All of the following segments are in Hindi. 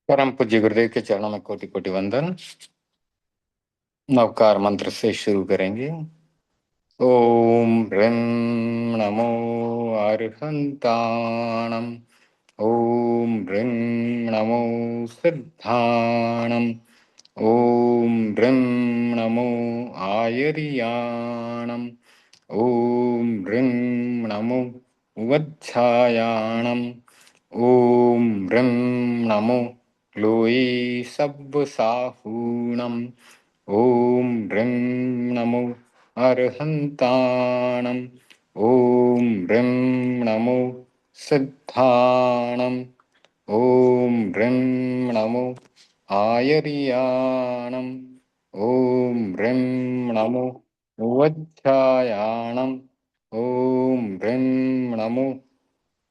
परम पूज्य गुरुदेव के चरणों में कोटि कोटि वंदन। नवकार मंत्र से शुरू करेंगे। ओम ह्रीं नमो अर्हन्ताणम्। ओम ह्रीं नमो सिद्धाणम्। ओम ह्रीं नमो आयर्याणम्। ओम ह्रीं नमो वज्झायाणम्। ओम ह्रीं नमो लोये सब्बसाहूणम्। ओम ह्रीं नमो अर्हन्ताणम्। ओम ह्रीं नमो सिद्धाणम्। ओम ह्रीं नमो आयर्याणम्। ओम ह्रीं नमो वज्झायाणम्। ओम ह्रीं नमो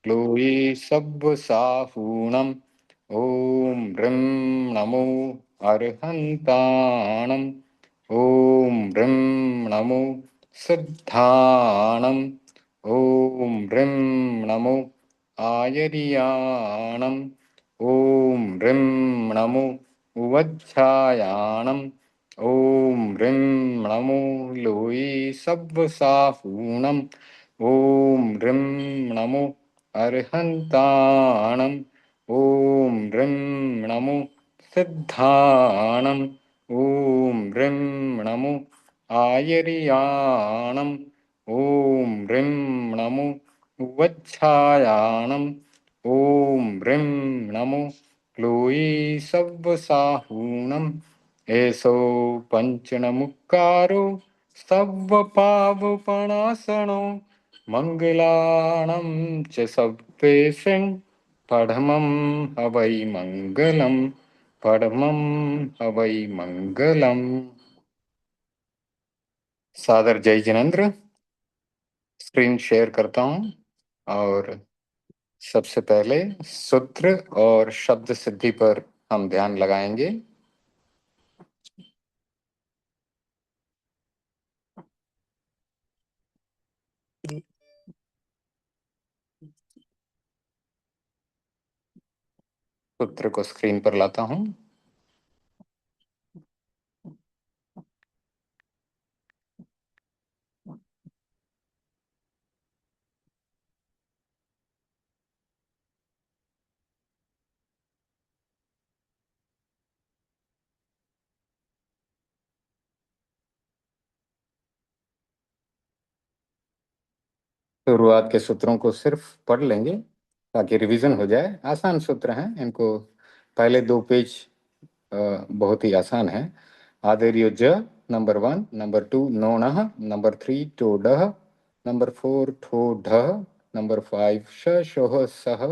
लोये सब्बसाहूणम्। ओम ह्रीं नमो अर्हन्ताणम्। ओम ह्रीं नमो सिद्धाणम्। ओम ह्रीं नमो आयर्याणम्। ओम ह्रीं नमो वज्झायाणम्। ओम ह्रीं नमो लोये सब्बसाहूणम्। ओम ह्रीं नमो अर्हन्ताणम्। ओम ह्रीं नमो सिद्धाणम्। ओम ह्रीं नमो आयर्याणम्। ओम ह्रीं नमो वज्झायाणम्। ओम ह्रीं नमो लोये सब्बसाहूणम्। एषो पञ्चनमुक्कारो सब्बपावपणासनो मंगलाणं च सब्बेषं पढमं हवै मंगलम्। पढमं हवै मंगलम्। सादर जय जिनेन्द्र। स्क्रीन शेयर करता हूँ और सबसे पहले सूत्र और शब्द सिद्धि पर हम ध्यान लगाएंगे। सूत्र को स्क्रीन पर लाता हूँ। शुरुआत के सूत्रों को सिर्फ पढ़ लेंगे ताकि रिवीजन हो जाए। आसान सूत्र हैं, इनको पहले 2 पेज बहुत ही आसान है। आदर्यो ज नंबर 1, नंबर 2 नोणः, नंबर 3 टोडः, नंबर 4 ठोढः, नंबर 5 शोः सः,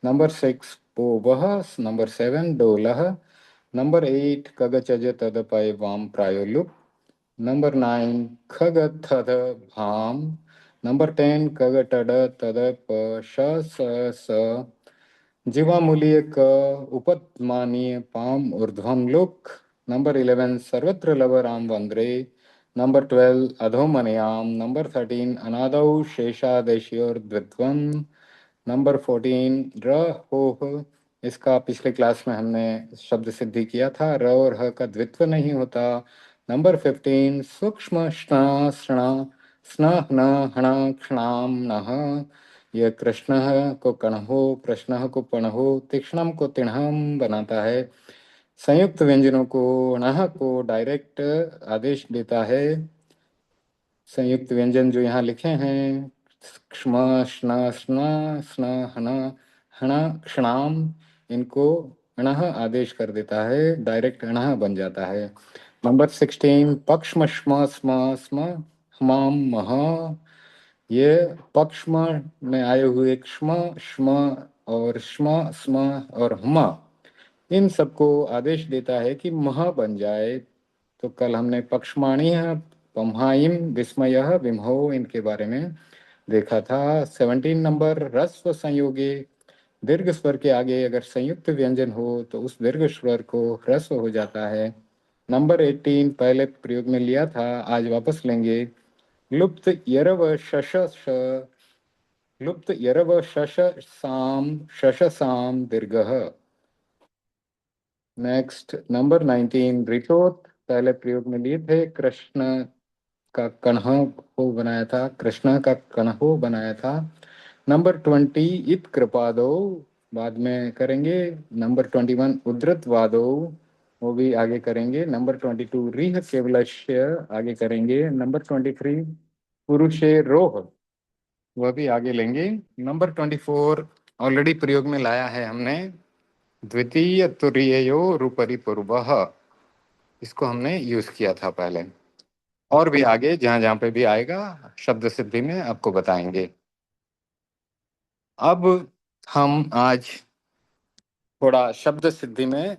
नंबर 6 पोवः, नंबर 7 डोलः, नंबर 8 कगचज तदपय वाम प्रायोलुप, नंबर 9 खग थद भाम, नंबर 10 कग टड तद प श स स, जीवामूलीय क उपत्मानीय पाम ऊर्ध्वम लुक, नंबर 11 सर्वत्र लव राम वंद्रे, नंबर 12 अधोमनयाम, नंबर 13 अनादौ शेषादेश्योर द्वित्वम, नंबर 14 र होह। इसका पिछले क्लास में हमने शब्द सिद्धि किया था, र और ह का द्वित्व नहीं होता। नंबर 15 सूक्ष्म श्ना श्ना स्न हन हण क्षणाम नः। यह कृष्ण को कणहो, प्रश्न को पणहो, तीक्ष्णम को तिणहम बनाता है। संयुक्त व्यंजनों को णः को डायरेक्ट आदेश देता है। संयुक्त व्यंजन जो यहाँ लिखे हैं क्ष्म श्न स्न स्न हन हण क्षणाम, इनको णः आदेश कर देता है, डायरेक्ट णः बन जाता है। नंबर 16 पक्ष्म श्म स्म स्म हमाम मह। ये पक्ष्म में आए हुए क्ष्म श्म और श्म स्म और हम, इन सबको आदेश देता है कि मह बन जाए तो कल हमने पक्षमाणीय, पम्हाइम, विस्मयः, विम्हो इनके बारे में देखा था। 17 नंबर रस्व संयोगे, दीर्घ स्वर के आगे अगर संयुक्त व्यंजन हो तो उस दीर्घ स्वर को ह्रस्व हो जाता है। नंबर 18 पहले प्रयोग में लिया था, आज वापस लेंगे। लुप्त यरव शश श, लुप्त यरव शश साम, शश साम दीर्घः। नेक्स्ट नंबर 19 रिटोत, पहले प्रयोग में लिए थे, कृष्ण का कण्हो को बनाया था, कृष्ण का कण्हो बनाया था। नंबर 20 इत कृपादो, बाद में करेंगे। नंबर 21 उद्धृत वादो, वो भी आगे करेंगे। नंबर 22 रिह केवलस्य, आगे करेंगे। नंबर 23 पुरुषे रोह, वह भी आगे लेंगे। नंबर 24 ऑलरेडी प्रयोग में लाया है हमने, द्वितीय तुरीयो रूपरि पूर्वः, इसको हमने यूज किया था पहले। और भी आगे जहां जहां पे भी आएगा शब्द सिद्धि में आपको बताएंगे। अब हम आज थोड़ा शब्द सिद्धि में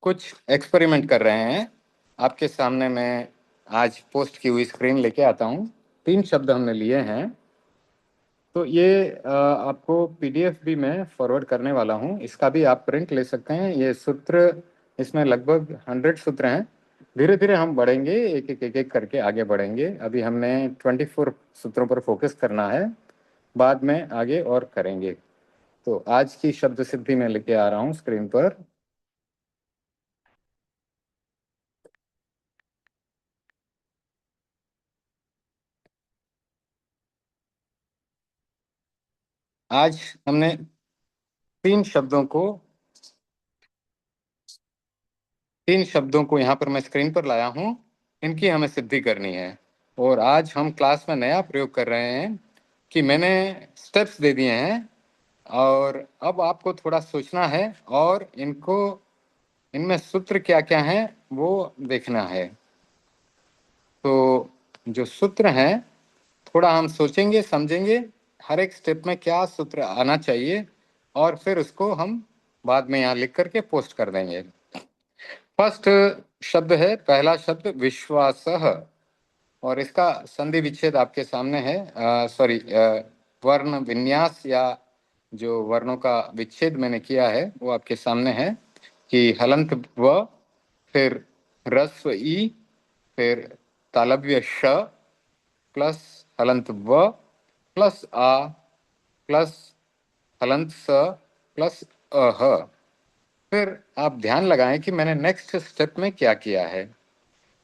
कुछ एक्सपेरिमेंट कर रहे हैं। आपके सामने मैं आज पोस्ट की हुई स्क्रीन लेके आता हूँ। 3 शब्द हमने लिए हैं, तो ये आपको पीडीएफ भी मैं फॉरवर्ड करने वाला हूँ, इसका भी आप प्रिंट ले सकते हैं। ये सूत्र, इसमें लगभग 100 सूत्र हैं। धीरे धीरे हम बढ़ेंगे, एक एक करके आगे बढ़ेंगे। अभी हमने 24 सूत्रों पर फोकस करना है, बाद में आगे और करेंगे। तो आज की शब्द सिद्धि में लेके आ रहा हूँ स्क्रीन पर। आज हमने 3 शब्दों को यहाँ पर मैं स्क्रीन पर लाया हूँ, इनकी हमें सिद्धि करनी है। और आज हम क्लास में नया प्रयोग कर रहे हैं कि मैंने स्टेप्स दे दिए हैं, और अब आपको थोड़ा सोचना है और इनमें सूत्र क्या क्या हैं वो देखना है। तो जो सूत्र हैं, थोड़ा हम सोचेंगे, समझेंगे हर एक स्टेप में क्या सूत्र आना चाहिए, और फिर उसको हम बाद में यहाँ लिख करके पोस्ट कर देंगे। फर्स्ट शब्द है, पहला शब्द विश्वासः, और इसका संधि विच्छेद आपके सामने है। सॉरी, वर्ण विन्यास या जो वर्णों का विच्छेद मैंने किया है वो आपके सामने है कि हलंत व, फिर ह्रस्व ई, फिर तालव्य श, प्लस हलंत व, प्लस आ, प्लस हलंत स, प्लस अह। फिर आप ध्यान लगाएं कि मैंने नेक्स्ट स्टेप में क्या किया है।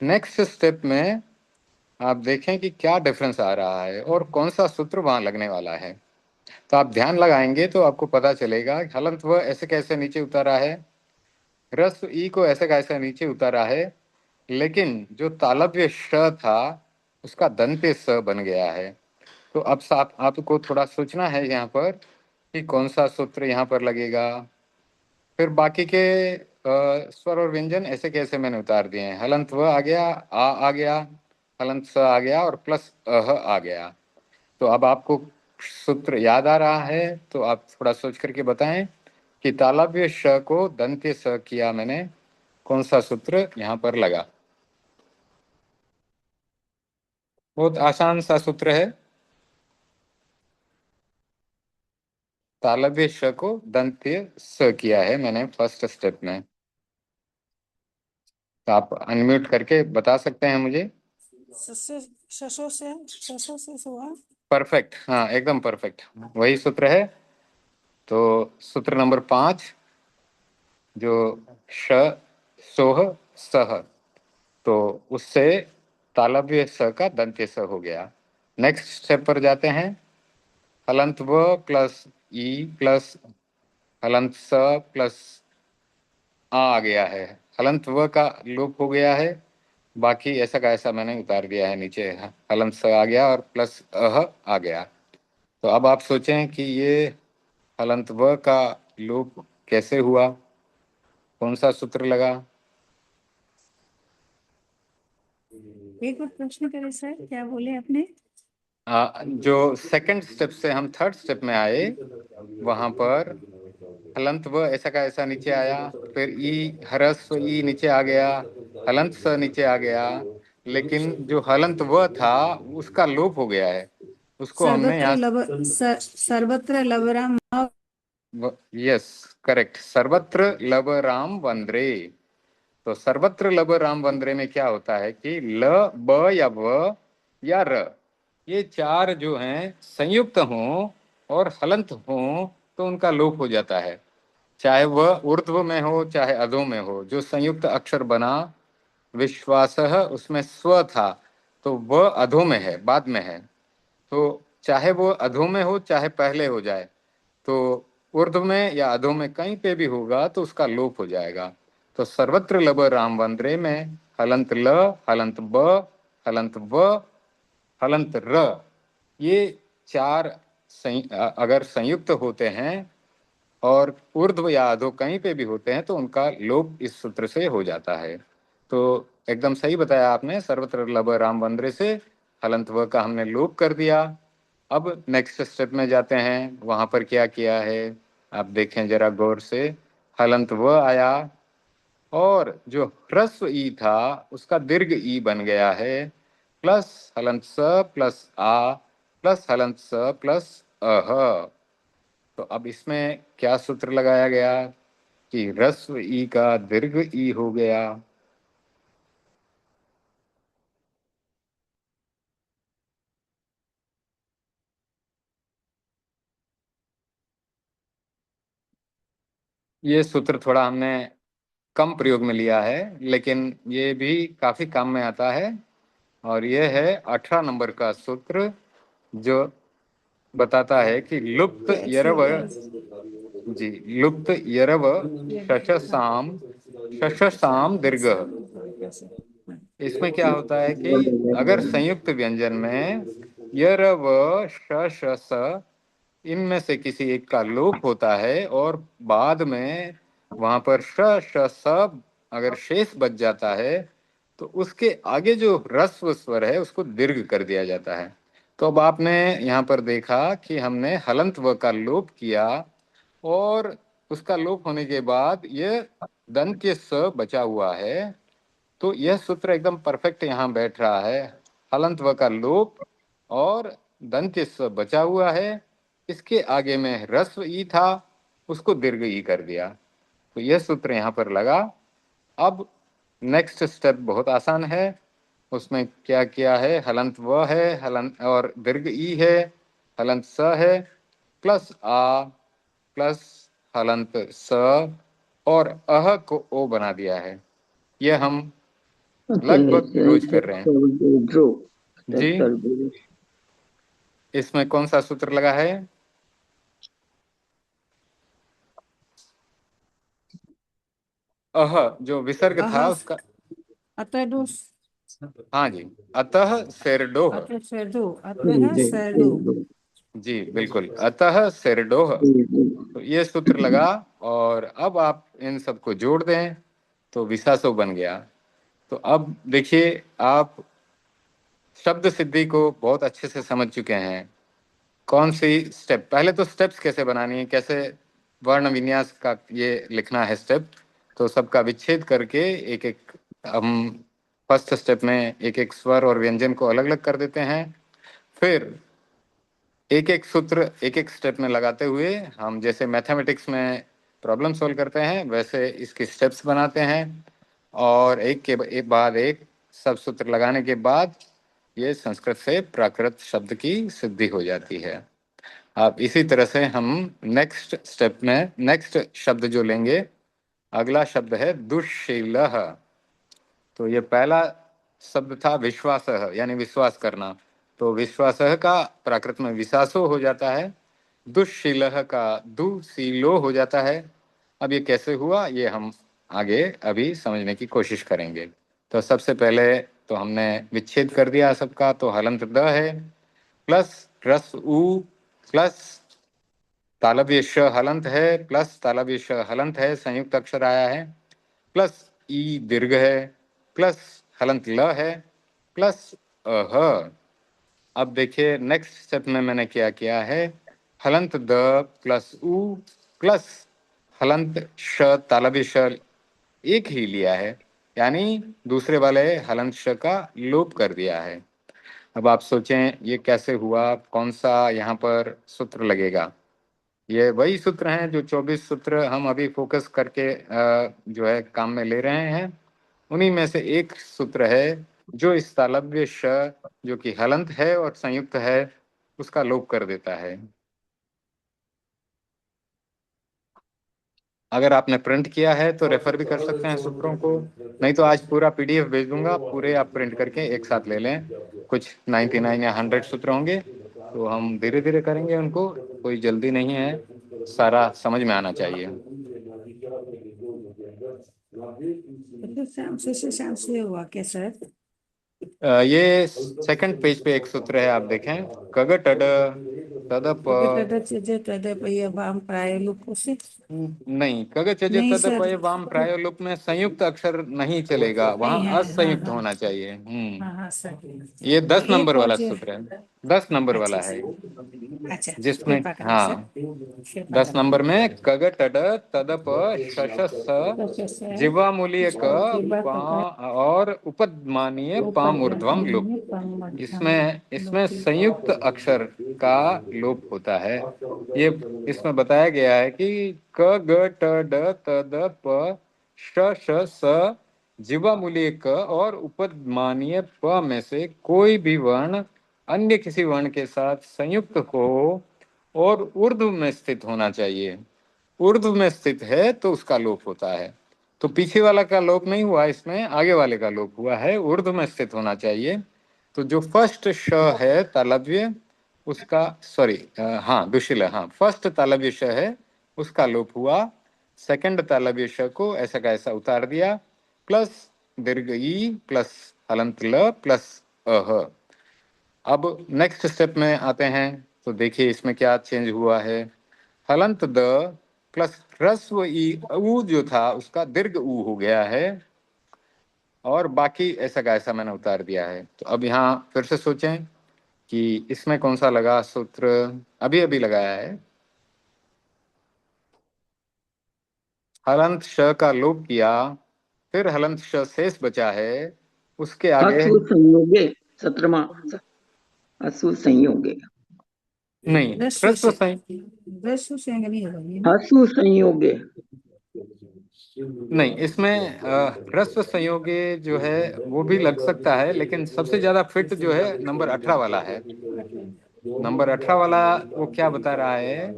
नेक्स्ट स्टेप में आप देखें कि क्या डिफरेंस आ रहा है और कौन सा सूत्र वहां लगने वाला है। तो आप ध्यान लगाएंगे तो आपको पता चलेगा हलंत व ऐसे कैसे नीचे उतारा है, ह्रस्व ई को ऐसे कैसे नीचे उतारा है, लेकिन जो तालव्य श था उसका दंत्य स बन गया है। तो अब आपको थोड़ा सोचना है यहाँ पर कि कौन सा सूत्र यहाँ पर लगेगा। फिर बाकी के स्वर और व्यंजन ऐसे कैसे मैंने उतार दिए हैं। हलंत व आ गया, आ गया, हलंत स आ गया और प्लस अह आ गया। तो अब आपको सूत्र याद आ रहा है तो आप थोड़ा सोच करके बताएं कि तालव्य श को दंत्य स किया मैंने, कौन सा सूत्र यहाँ पर लगा। बहुत आसान सा सूत्र है, तालव्य श को दंत्य स किया है मैंने फर्स्ट स्टेप में। तो आप अनम्यूट करके बता सकते हैं मुझे। शशो से हुआ। परफेक्ट, हाँ एकदम परफेक्ट, वही सूत्र है। तो सूत्र नंबर 5 जो श, सोह, सह, तो उससे तालव्य स का दंत्य स हो गया। नेक्स्ट स्टेप पर जाते हैं। हलंत व प्लस ई प्लस हलंत स प्लस आ गया है। हलंत व का लोप हो गया है, बाकी ऐसा का ऐसा मैंने उतार दिया है नीचे। हलंत स आ गया और प्लस अह आ गया। तो अब आप सोचें कि ये हलंत व का लोप कैसे हुआ, कौन सा सूत्र लगा। एक बार प्रश्न करें सर, क्या बोले आपने? जो सेकंड स्टेप से हम थर्ड स्टेप में आए, वहां पर हलंत व ऐसा का ऐसा नीचे आया, फिर ई हरस्व ई नीचे आ गया, हलंत स नीचे आ गया, लेकिन जो हलंत व था उसका लोप हो गया है, उसको हमने सर्वत्र यहाँ लब सर्वत्र लबराम यस करेक्ट, सर्वत्र लब राम वंद्रे। तो सर्वत्र लब राम वंद्रे में क्या होता है कि ल ब या व या र, ये चार जो हैं संयुक्त हों और हलंत हों तो उनका लोप हो जाता है, चाहे वह ऊर्ध्व में हो चाहे अधो में हो। जो संयुक्त अक्षर बना विश्वासः, उसमें स्व था तो वह अधो में है, बाद में है, तो चाहे वो अधो में हो चाहे पहले हो जाए, तो ऊर्ध्व में या अधो में कहीं पे भी होगा तो उसका लोप हो जाएगा। तो सर्वत्र लब राम वंद्रे में हलंत ल, हलंत ब, हलंत व, हलंत र, ये चार अगर संयुक्त होते हैं और ऊर्ध्व या अधो कहीं पे भी होते हैं तो उनका लोप इस सूत्र से हो जाता है। तो एकदम सही बताया आपने, सर्वत्र लब राम वंद्रे से हलंत व का हमने लोप कर दिया। अब नेक्स्ट स्टेप में जाते हैं, वहां पर क्या किया है आप देखें जरा गौर से। हलंत व आया और जो ह्रस्व ई था उसका दीर्घ ई बन गया है, प्लस हलंत स प्लस आ प्लस हलंत स प्लस अह। तो अब इसमें क्या सूत्र लगाया गया कि ह्रस्व ई का दीर्घ ई हो गया। ये सूत्र थोड़ा हमने कम प्रयोग में लिया है, लेकिन ये भी काफी काम में आता है, और ये है 18 नंबर का सूत्र जो बताता है कि लुप्त ऐसे यरव, क्या जी, लुप्त यरव शशसाम, शशसाम दीर्घ। इसमें क्या होता है कि अगर संयुक्त व्यंजन में यर व श श स इनमें से किसी एक का लोप होता है और बाद में वहां पर श श स अगर शेष बच जाता है तो उसके आगे जो ह्रस्व स्वर है उसको दीर्घ कर दिया जाता है। तो अब आपने यहाँ पर देखा कि हमने हलंत व का लोप किया और उसका लोप होने के बाद ये दंत्य स बचा हुआ है, तो यह सूत्र एकदम परफेक्ट यहाँ बैठ रहा है। हलंत व का लोप और दंत्य स बचा हुआ है, इसके आगे में ह्रस्व ई था उसको दीर्घ ई कर दिया, तो यह सूत्र यहाँ पर लगा। अब नेक्स्ट स्टेप बहुत आसान है, उसमें क्या किया है, हलंत व है, हलंत और दीर्घ ई है, हलंत स है, प्लस आ प्लस हलंत स और अह को ओ बना दिया है। यह हम लगभग रोज कर रहे हैं। जी, इसमें कौन सा सूत्र लगा है? अह जो विसर्ग था आहास उसका, अतः दो हाँ जी, अतः सिरडोह, अतः सरदो अतः सरदो जी बिल्कुल, अतः सिरडोह। तो ये सूत्र लगा और अब आप इन सबको जोड़ दें तो विसासो बन गया। तो अब देखिए आप शब्द सिद्धि को बहुत अच्छे से समझ चुके हैं। कौन सी स्टेप, पहले तो स्टेप्स कैसे बनानी है, कैसे वर्ण विन्यास का ये लिखना है स्टेप, तो सबका विच्छेद करके एक एक हम फर्स्ट स्टेप में एक एक स्वर और व्यंजन को अलग अलग कर देते हैं, फिर एक एक सूत्र एक एक स्टेप में लगाते हुए हम जैसे मैथमेटिक्स में प्रॉब्लम सॉल्व करते हैं वैसे इसके स्टेप्स बनाते हैं, और एक बाद एक सब सूत्र लगाने के बाद ये संस्कृत से प्राकृत शब्द की सिद्धि हो जाती है। अब इसी तरह से हम नेक्स्ट स्टेप में नेक्स्ट शब्द जो लेंगे, अगला शब्द है दुःशीलः। तो ये पहला शब्द था विश्वासः यानी विश्वास करना, तो विश्वासः का प्राकृत में विश्वासो हो जाता है, दुःशीलः का दुशीलो हो जाता है। अब ये कैसे हुआ ये हम आगे अभी समझने की कोशिश करेंगे। तो सबसे पहले तो हमने विच्छेद कर दिया सबका, तो हलंत द है प्लस रस उ प्लस तालव्य श हलंत है प्लस तालव्य श हलंत है, संयुक्त अक्षर आया है, प्लस ई दीर्घ है प्लस हलंत ल है प्लस अह। अब देखिए नेक्स्ट स्टेप में मैंने क्या किया है, हलंत द प्लस उ प्लस हलंत श तालव्य श एक ही लिया है, यानी दूसरे वाले हलंत श का लोप कर दिया है। अब आप सोचें ये कैसे हुआ, कौन सा यहाँ पर सूत्र लगेगा। ये वही सूत्र हैं जो 24 सूत्र हम अभी फोकस करके जो है काम में ले रहे हैं। उन्हीं में से एक सूत्र है जो इस तालव्य श जो कि हलंत है और संयुक्त है उसका लोप कर देता है। अगर आपने प्रिंट किया है तो रेफर भी कर सकते हैं सूत्रों को, नहीं तो आज पूरा पीडीएफ भेज दूंगा, पूरे आप प्रिंट करके एक साथ ले लें। कुछ 99 या 100 सूत्र होंगे, तो हम धीरे धीरे करेंगे उनको, कोई जल्दी नहीं है, सारा समझ में आना चाहिए। तो शाम से हुआ क्या सर? ये सेकंड पेज पे एक सूत्र है, आप देखें, कग टड तदप। वाम प्रायलुप से नहीं, कग चज नहीं तदप सर। वाम प्रायोलुप में संयुक्त अक्षर नहीं चलेगा, वहां नहीं है, हाँ असंयुक्त हाँ होना चाहिए। हाँ हाँ सर। ये 10 एक नंबर और वाला जो, सूत्र है, 10 नंबर अच्छा वाला है, सर, अच्छा जिसमें कृपा करें सर, हाँ कृपा 10 करें। नंबर में कग टड तदप शश जीवामूलीय क पा और उपदमानीय पाम ऊर्ध्वम लुप। इसमें इसमें संयुक्त अक्षर का लोप होता है। ये इसमें बताया गया है कि क ग ट ड त द प श श स जीवामूलीय क और उपदमानीय प में से कोई भी वर्ण अन्य किसी वर्ण के साथ संयुक्त हो और ऊर्ध्व में स्थित होना चाहिए। ऊर्ध्व में स्थित है तो उसका लोप होता है। तो पीछे वाला का लोप नहीं हुआ, इसमें आगे वाले का लोप हुआ है, ऊर्ध्व में स्थित होना चाहिए। तो जो फर्स्ट श है तालव्य, उसका सॉरी हाँ दुशील, हाँ फर्स्ट तालव्य श है उसका लोप हुआ, सेकंड तालव्य श को ऐसा का ऐसा उतार दिया, प्लस दीर्घ ई प्लस हलंत ल प्लस अह। अब नेक्स्ट स्टेप में आते हैं, तो देखिए इसमें क्या चेंज हुआ है। हलंत द प्लस ह्रस्व ई ऊ जो था उसका दीर्घ ऊ हो गया है, और बाकी ऐसा का ऐसा मैंने उतार दिया है। तो अब यहाँ फिर से सोचें कि इसमें कौन सा लगा सूत्र, अभी अभी लगाया है। हलंत श का लोप किया, फिर हलंत श शेष बचा है, उसके आगे असु संयोगे सत्रमा असु संयोगे नहीं, रस्व ह्रस्व से, सही रस्व से नहीं होगा ये ना? असु संयोगे नहीं, इसमें ह्रस्व संयोगी जो है वो भी लग सकता है, लेकिन सबसे ज्यादा फिट जो है नंबर 18 वाला है। नंबर 18 वाला वो क्या बता रहा है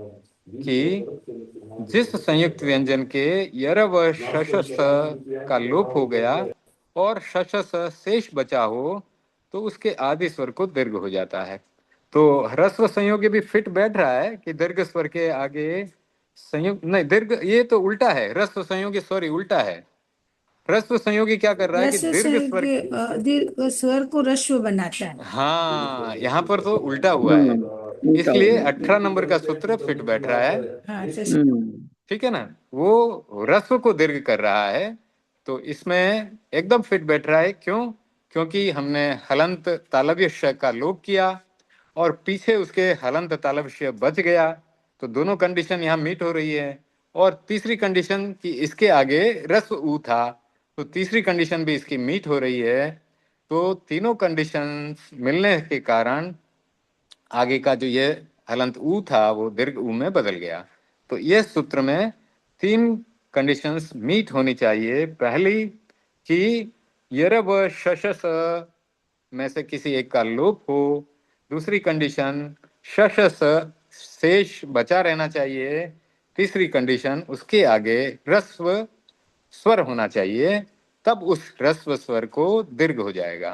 कि जिस संयुक्त व्यंजन के यर व शश स का लोप हो गया और शश स शेष बचा हो तो उसके आदि स्वर को दीर्घ हो जाता है। तो ह्रस्व संयोगी भी फिट बैठ रहा है कि दीर्घ स्वर के आगे संयुक्त नहीं, दीर्घ ये तो उल्टा है, ह्रस्व संयोगी सॉरी उल्टा है। ह्रस्व संयोगी क्या कर रहा है कि रस्व दीर्घ से स्वर, दीर्घ स्वर को रस्व बनाता है। हाँ यहाँ पर तो उल्टा हुआ है, उल्टा हो इसलिए गया 18 नंबर का सूत्र फिट बैठ रहा है। हाँ अच्छा। ठीक है ना, वो रस्व को दीर्घ कर रहा है, तो इसमें एकदम फिट बैठ रहा है। क्यों? क्योंकि हमने हलंत तालव्य श का लोप किया और पीछे उसके हलंत तालव्य श बच गया, तो दोनों कंडीशन यहाँ मीट हो रही है। और तीसरी कंडीशन कि इसके आगे रस्व ऊ था, तो तीसरी कंडीशन भी इसकी मीट हो रही है। तो तीनों कंडीशन मिलने के कारण आगे का जो ये हलंत ऊ था वो दीर्घ ऊ में बदल गया। तो ये सूत्र में तीन कंडीशंस मीट होनी चाहिए। पहली कि यर व शश स में से किसी एक का लोप हो, दूसरी कंडीशन शश स शेष बचा रहना चाहिए, तीसरी कंडीशन उसके आगे ह्रस्व स्वर होना चाहिए, तब उस ह्रस्व स्वर को दीर्घ हो जाएगा।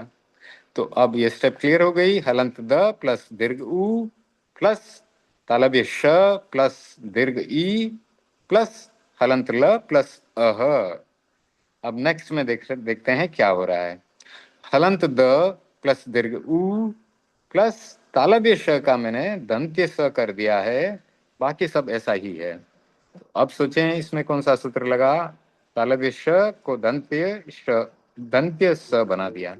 तो अब ये स्टेप क्लियर हो गई, हलंत द प्लस दीर्घ उ प्लस तालव्य श प्लस दीर्घ ई प्लस हलंत ल प्लस अह। अब नेक्स्ट में देखते हैं क्या हो रहा है। हलंत द प्लस दीर्घ उ प्लस तालव्य श का मैंने दंत्य स कर दिया है, बाकी सब ऐसा ही है। अब सोचें इसमें कौन सा सूत्र लगा, तालव्य श को दंत्य स बना दिया।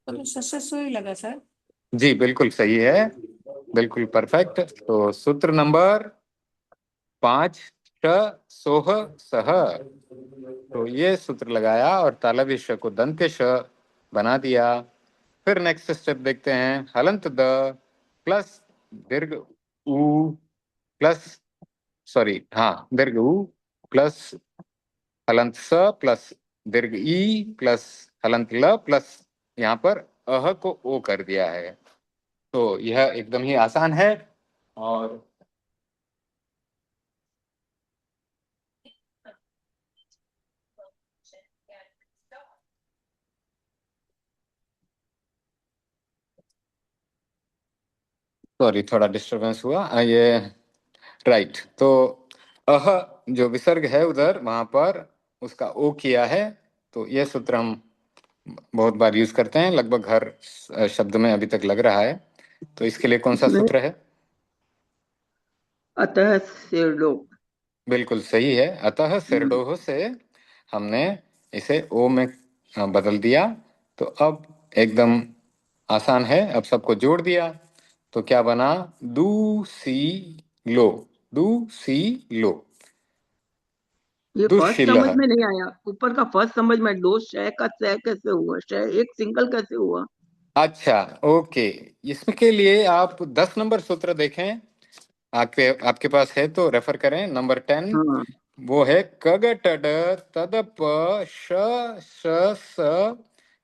तो सशस्व ही लगा सर। जी बिल्कुल सही है, बिल्कुल परफेक्ट। तो सूत्र नंबर 5 श सोह सह, तो ये सूत्र लगाया और तालव्य श को दंत्य श बना दिया। फिर नेक्स्ट स्टेप देखते हैं, हलंत द प्लस दीर्घ उ प्लस दीर्घ उ प्लस हलंत स प्लस दीर्घ ई प्लस हलंत ल प्लस यहाँ पर अह को ओ कर दिया है। तो यह एकदम ही आसान है। और सॉरी, थोड़ा डिस्टरबेंस हुआ। ये राइट। तो अह जो विसर्ग है उधर, वहां पर उसका ओ किया है। तो ये सूत्र हम बहुत बार यूज करते हैं, लगभग हर शब्द में अभी तक लग रहा है। तो इसके लिए कौन सा इसमें सूत्र है? अतः सिरलोक। बिल्कुल सही है। अतः सिरडोह से हमने इसे ओ में बदल दिया। तो अब एकदम आसान है, अब सबको जोड़ दिया तो क्या बना? दू सी लो, दू सी लो, ये फर्स्ट समझ दुशीलः। में नहीं आया, ऊपर का फर्स्ट समझ में, दो शय का शय कैसे हुआ, शय एक सिंगल कैसे हुआ? अच्छा, ओके। इसके लिए आप 10 नंबर सूत्र देखें, आपके आपके पास है तो रेफर करें, नंबर 10। हाँ, वो है कग टड तदप श श स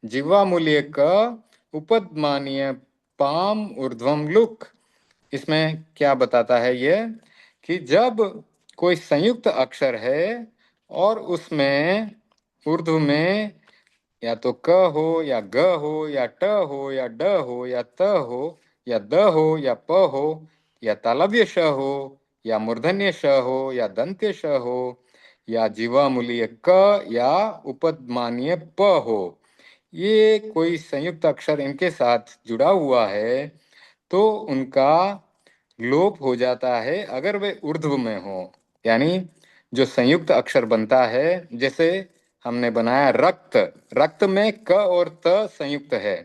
जीवा मूल्य क उपदमानीय पाम ऊर्ध्वम लुक। इसमें क्या बताता है ये, कि जब कोई संयुक्त अक्षर है और उसमें उर्दू में या तो क हो या ग हो या ट हो या ड हो या त हो या द हो या प हो या तालव्य श हो या मूर्धन्य श हो या दंत्य श हो या जीवामूलीय क या उपदमानीय प हो, ये कोई संयुक्त अक्षर इनके साथ जुड़ा हुआ है तो उनका लोप हो जाता है अगर वे ऊर्ध्व में हो। यानी जो संयुक्त अक्षर बनता है, जैसे हमने बनाया रक्त, रक्त में क और त संयुक्त है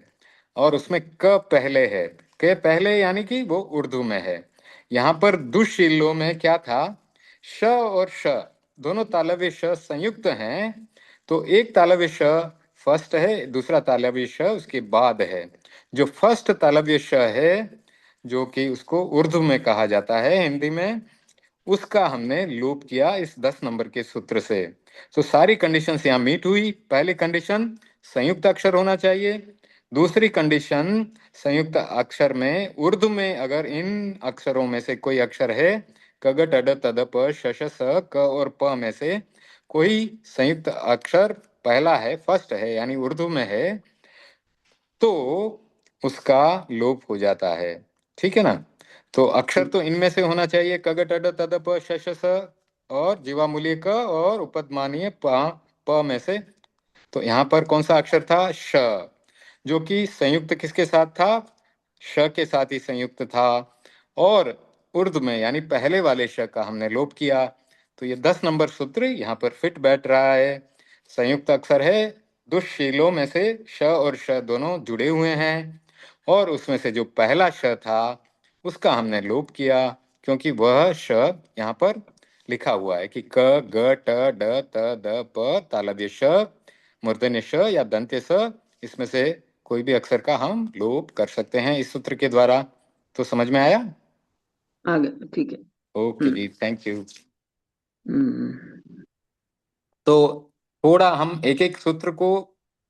और उसमें क पहले है, के पहले, यानी कि वो उर्दू में है। यहाँ पर दुशीलों में क्या था? श और श दोनों तालव्य श संयुक्त हैं, तो एक तालव्य श फर्स्ट है, दूसरा तालव्य श उसके बाद है। जो फर्स्ट तालव्य श है, जो कि उसको उर्दू में कहा जाता है हिंदी में, उसका हमने लूप किया इस 10 नंबर के सूत्र से। तो सारी कंडीशंस यहाँ मीट हुई। पहली कंडीशन, संयुक्त अक्षर होना चाहिए। दूसरी कंडीशन, संयुक्त अक्षर में उर्दू में अगर इन अक्षरों में से कोई अक्षर है, क ग ट ड त द प श श स क और प में से कोई संयुक्त अक्षर पहला है, फर्स्ट है, यानी उर्दू में है, तो उसका लोप हो जाता है। ठीक है ना? तो अक्षर तो इनमें से होना चाहिए, क ग ट ड त द प श श स और जीवामूल्य क और उपदमानीय प में से। तो यहाँ पर कौन सा अक्षर था? श, जो कि संयुक्त किसके साथ था? श के साथ ही संयुक्त था। और उर्दू में यानी पहले वाले श का हमने लोप किया। तो ये 10 नंबर सूत्र यहाँ पर फिट बैठ रहा है। संयुक्त अक्षर है, दुशीलों में से श और श दोनों जुड़े हुए हैं, और उसमें से जो पहला श था उसका हमने लोप किया, क्योंकि वह श यहाँ पर लिखा हुआ है कि क ग ट ड त द प तालव्य श मूर्धन्य श या दंत्य स, इसमें से कोई भी अक्षर का हम लोप कर सकते हैं इस सूत्र के द्वारा। तो समझ में आया? आ गया, ठीक है। ओके जी, थैंक यू। हम्म, तो थोड़ा हम एक एक सूत्र को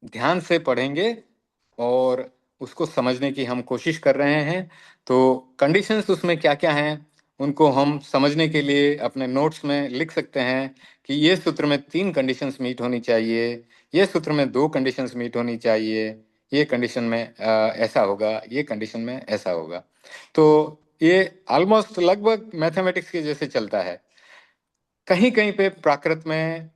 ध्यान से पढ़ेंगे और उसको समझने की हम कोशिश कर रहे हैं। तो कंडीशंस उसमें क्या क्या हैं उनको हम समझने के लिए अपने नोट्स में लिख सकते हैं कि ये सूत्र में 3 कंडीशंस मीट होनी चाहिए, ये सूत्र में 2 कंडीशंस मीट होनी चाहिए, ये कंडीशन में ऐसा होगा, ये कंडीशन में ऐसा होगा। तो ये ऑलमोस्ट लगभग मैथमेटिक्स के जैसे चलता है। कहीं कहीं पे प्राकृत में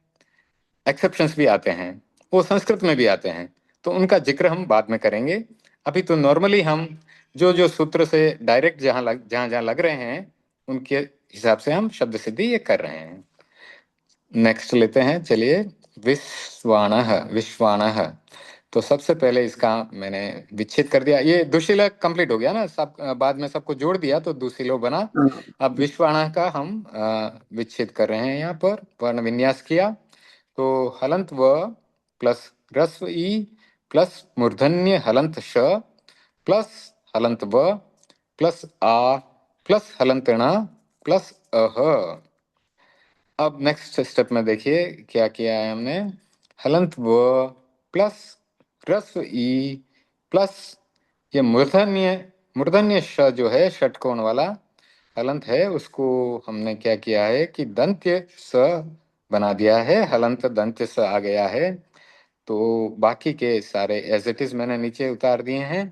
एक्सेप्शंस भी आते हैं, वो संस्कृत में भी आते हैं, तो उनका जिक्र हम बाद में करेंगे। अभी तो नॉर्मली हम जो जो सूत्र से डायरेक्ट जहाँ जहाँ लग रहे हैं उनके हिसाब से हम शब्द सिद्धि ये कर रहे हैं। नेक्स्ट लेते हैं, चलिए। विश्वाणः, विश्वाणः। तो सबसे पहले इसका मैंने विच्छेद कर दिया। ये दुशीला कंप्लीट हो गया ना, सब बाद में सबको जोड़ दिया तो दुशीलो बना। हाँ, अब विश्वाणा का हम विच्छेद कर रहे हैं। यहाँ पर वर्ण विन्यास किया तो हलंत व प्लस ह्रस्व ई प्लस मूर्धन्य हलंत श प्लस हलंत व प्लस आ प्लस हलंत ण प्लस अह। अब नेक्स्ट स्टेप में देखिए क्या किया है हमने। हलंत व प्लस ह्रस्व ई प्लस ये मूर्धन्य मूर्धन्य श जो है षटकोण वाला हलंत है, उसको हमने क्या किया है कि दंत्य स बना दिया है। हलंत दंत्य स आ गया है। तो बाकी के सारे एज इट इज मैंने नीचे उतार दिए हैं।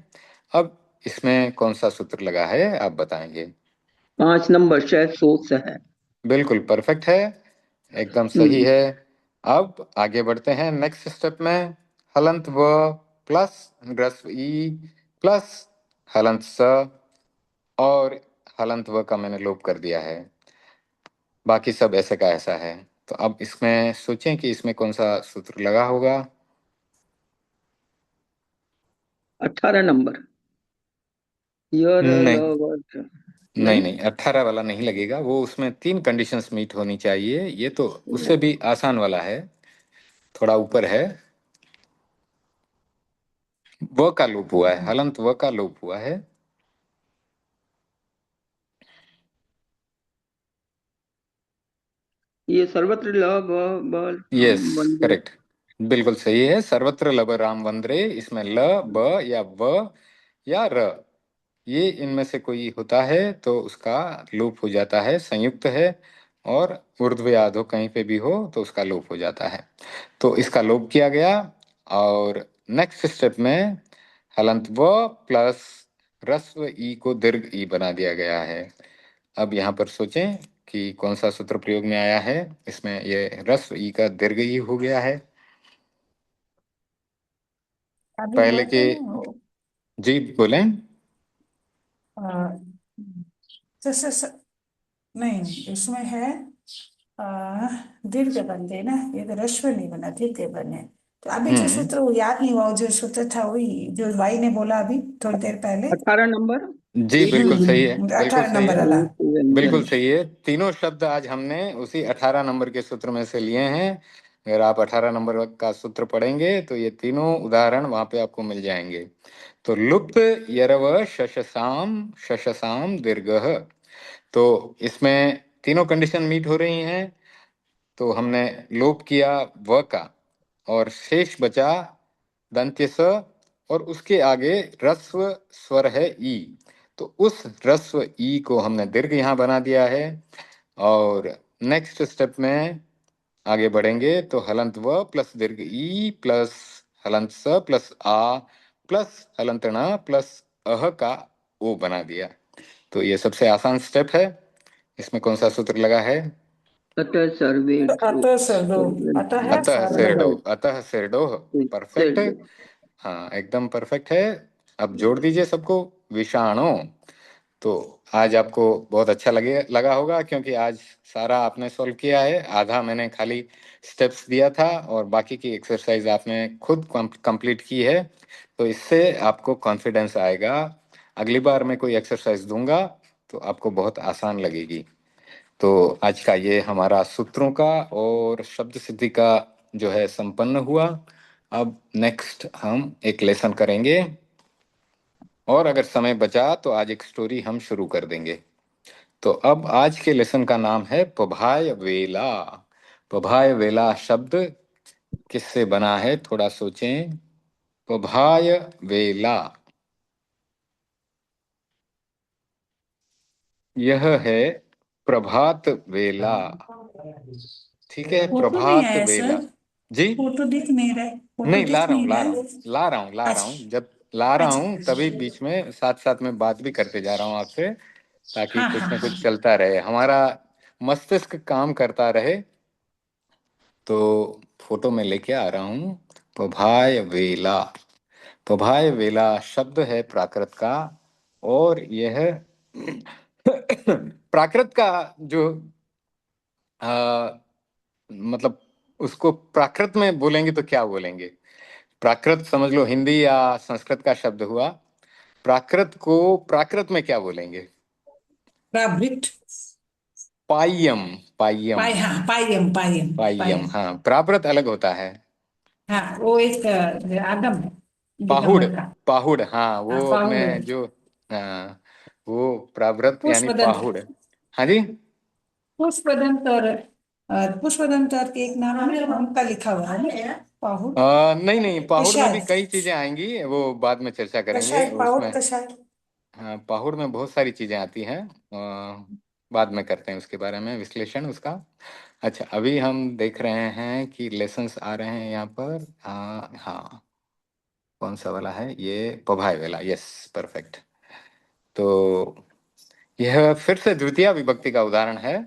अब इसमें कौन सा सूत्र लगा है आप बताएंगे। 5 नंबर शह सोच है। बिल्कुल परफेक्ट है, एकदम सही हम्म, है। अब आगे बढ़ते हैं नेक्स्ट स्टेप में। हलंत व प्लस ह्रस्व ई प्लस हलंत स और हलंत व का मैंने लोप कर दिया है। बाकी सब ऐसे का ऐसा है। तो अब इसमें सोचें कि इसमें कौन सा सूत्र लगा होगा। 18 नंबर यर ल नहीं वर्ग। नहीं नहीं। नहीं, 18 वाला नहीं लगेगा। वो उसमें 3 कंडीशंस मीट होनी चाहिए। ये तो उससे भी आसान वाला है, थोड़ा ऊपर है। व का लोप हुआ है, हलंत व का लोप हुआ है। ये सर्वत्र ल ब ब यस, वंदे। करेक्ट, बिल्कुल सही है। सर्वत्र लब राम वंद्रे, इसमें ल ब या व या र, ये इनमें से कोई होता है तो उसका लोप हो जाता है, संयुक्त है। और ऊर्ध्व या अधो कहीं पे भी हो तो उसका लोप हो जाता है। तो इसका लोप किया गया। और नेक्स्ट स्टेप में हलंत व प्लस ह्रस्व ई को दीर्घ ई बना दिया गया है। अब यहाँ पर सोचें कि कौन सा सूत्र प्रयोग में आया है। इसमें ये ह्रस्व ई का दीर्घ ई हो गया है। अभी पहले बोल के, रहे हैं वो जी बोलें। अ, जैसे नहीं इसमें है अ, दीर्घ बंदे ना, ये तो रश्व नहीं बना, दीर्घ बने। तो अभी जो हम्म। सूत्र वो याद नहीं हुआ, वो जो सूत्र था वही जो भाई ने बोला अभी थोड़ी देर पहले। 18 नंबर जी एक बिल्कुल सही है, बिल्कुल 18 सही नंबर है, वाला। व्यंजन। बिल्कुल सही है। तीनों शब्द आज हमने उसी 18 नंबर के सूत्र में से लिए हैं। अगर आप 18 नंबर का सूत्र पढ़ेंगे तो ये तीनों उदाहरण वहां पे आपको मिल जाएंगे। तो लुप्त यरव शशसाम शशसाम दीर्घः, तो इसमें तीनों कंडीशन मीट हो रही हैं। तो हमने लोप किया व का और शेष बचा दंत्य स और उसके आगे ह्रस्व स्वर है ई। तो उस ह्रस्व ई को हमने दीर्घ यहाँ बना दिया है। और नेक्स्ट स्टेप में आगे बढ़ेंगे तो हलंत व प्लस दीर्घ ई प्लस हलंत स प्लस आ प्लस हलंत ण प्लस अह का ओ बना दिया। तो ये सबसे आसान स्टेप है। इसमें कौन सा सूत्र लगा है। अतः सर्वेषु अतः सर दो, अतः है अतः सर्वो। सेरडो, अतः सेरडो, परफेक्ट। हाँ एकदम परफेक्ट है। अब जोड़ दीजिए सबको। विषाणु। तो आज आपको बहुत अच्छा लगा होगा क्योंकि आज सारा आपने सॉल्व किया है। आधा मैंने खाली स्टेप्स दिया था और बाकी की एक्सरसाइज आपने खुद कंप्लीट की है। तो इससे आपको कॉन्फिडेंस आएगा। अगली बार मैं कोई एक्सरसाइज दूंगा तो आपको बहुत आसान लगेगी। तो आज का ये हमारा सूत्रों का और शब्द सिद्धि का जो है संपन्न हुआ। अब नेक्स्ट हम एक लेसन करेंगे और अगर समय बचा तो आज एक स्टोरी हम शुरू कर देंगे। तो अब आज के लेसन का नाम है पभाय वेला। पभाय वेला शब्द किससे बना है, थोड़ा सोचें। पभाय वेला, यह है प्रभात वेला। ठीक है, फोटो नहीं प्रभात आया वेला। सर, जी फोटो दिख नहीं रहा है, फोटो नहीं, ला दिख रहा हूँ नहीं ला रहा रहा है। हूँ ला रहा हूँ ला रहा हूँ। अच्छा जब ला रहा अच्छा। हूँ तभी बीच में साथ साथ में बात भी करते जा रहा हूँ आपसे, ताकि हाँ कुछ हाँ ना हाँ। कुछ चलता रहे, हमारा मस्तिष्क काम करता रहे। तो फोटो में लेके आ रहा हूँ। पभाय वेला। पभाय वेला शब्द है प्राकृत का। और यह प्राकृत का जो मतलब उसको प्राकृत में बोलेंगे तो क्या बोलेंगे। प्राकृत समझ लो हिंदी या संस्कृत का शब्द हुआ। प्राकृत को प्राकृत में क्या बोलेंगे? प्राभृत। पाय्यम। पाय्यम। हाँ, पायम पायम पाय्यम, पायम। हाँ। प्राकृत अलग होता है। हाँ, वो एक आगम है पाहुड़। दिगंबर का। पाहुड़, हाँ, हाँ, वो पाहुड़ है। अपने जो, हाँ, वो प्राकृत यानी पुष्पदंत। पाहुड़। हाँ जी। पुष्पदंत और पुष्पदंत और के एक नाम है, उनका लिखा हुआ है ना, पाहुड़। नहीं नहीं, पाहुड़ में भी कषाय। कई चीजें आएंगी, वो बाद में चर्चा करेंगे कषाय, पाहुड़ उसमें। कषाय। हाँ, पाहुड़ में बहुत सारी चीजें आती हैं। बाद में करते हैं उसके बारे में विश्लेषण उसका। अच्छा, अभी हम देख रहे हैं कि लेसन्स आ रहे हैं यहाँ पर। हाँ, कौन सा वाला है ये? पभाय वाला, यस, परफेक्ट। तो यह फिर से द्वितीय विभक्ति का उदाहरण है।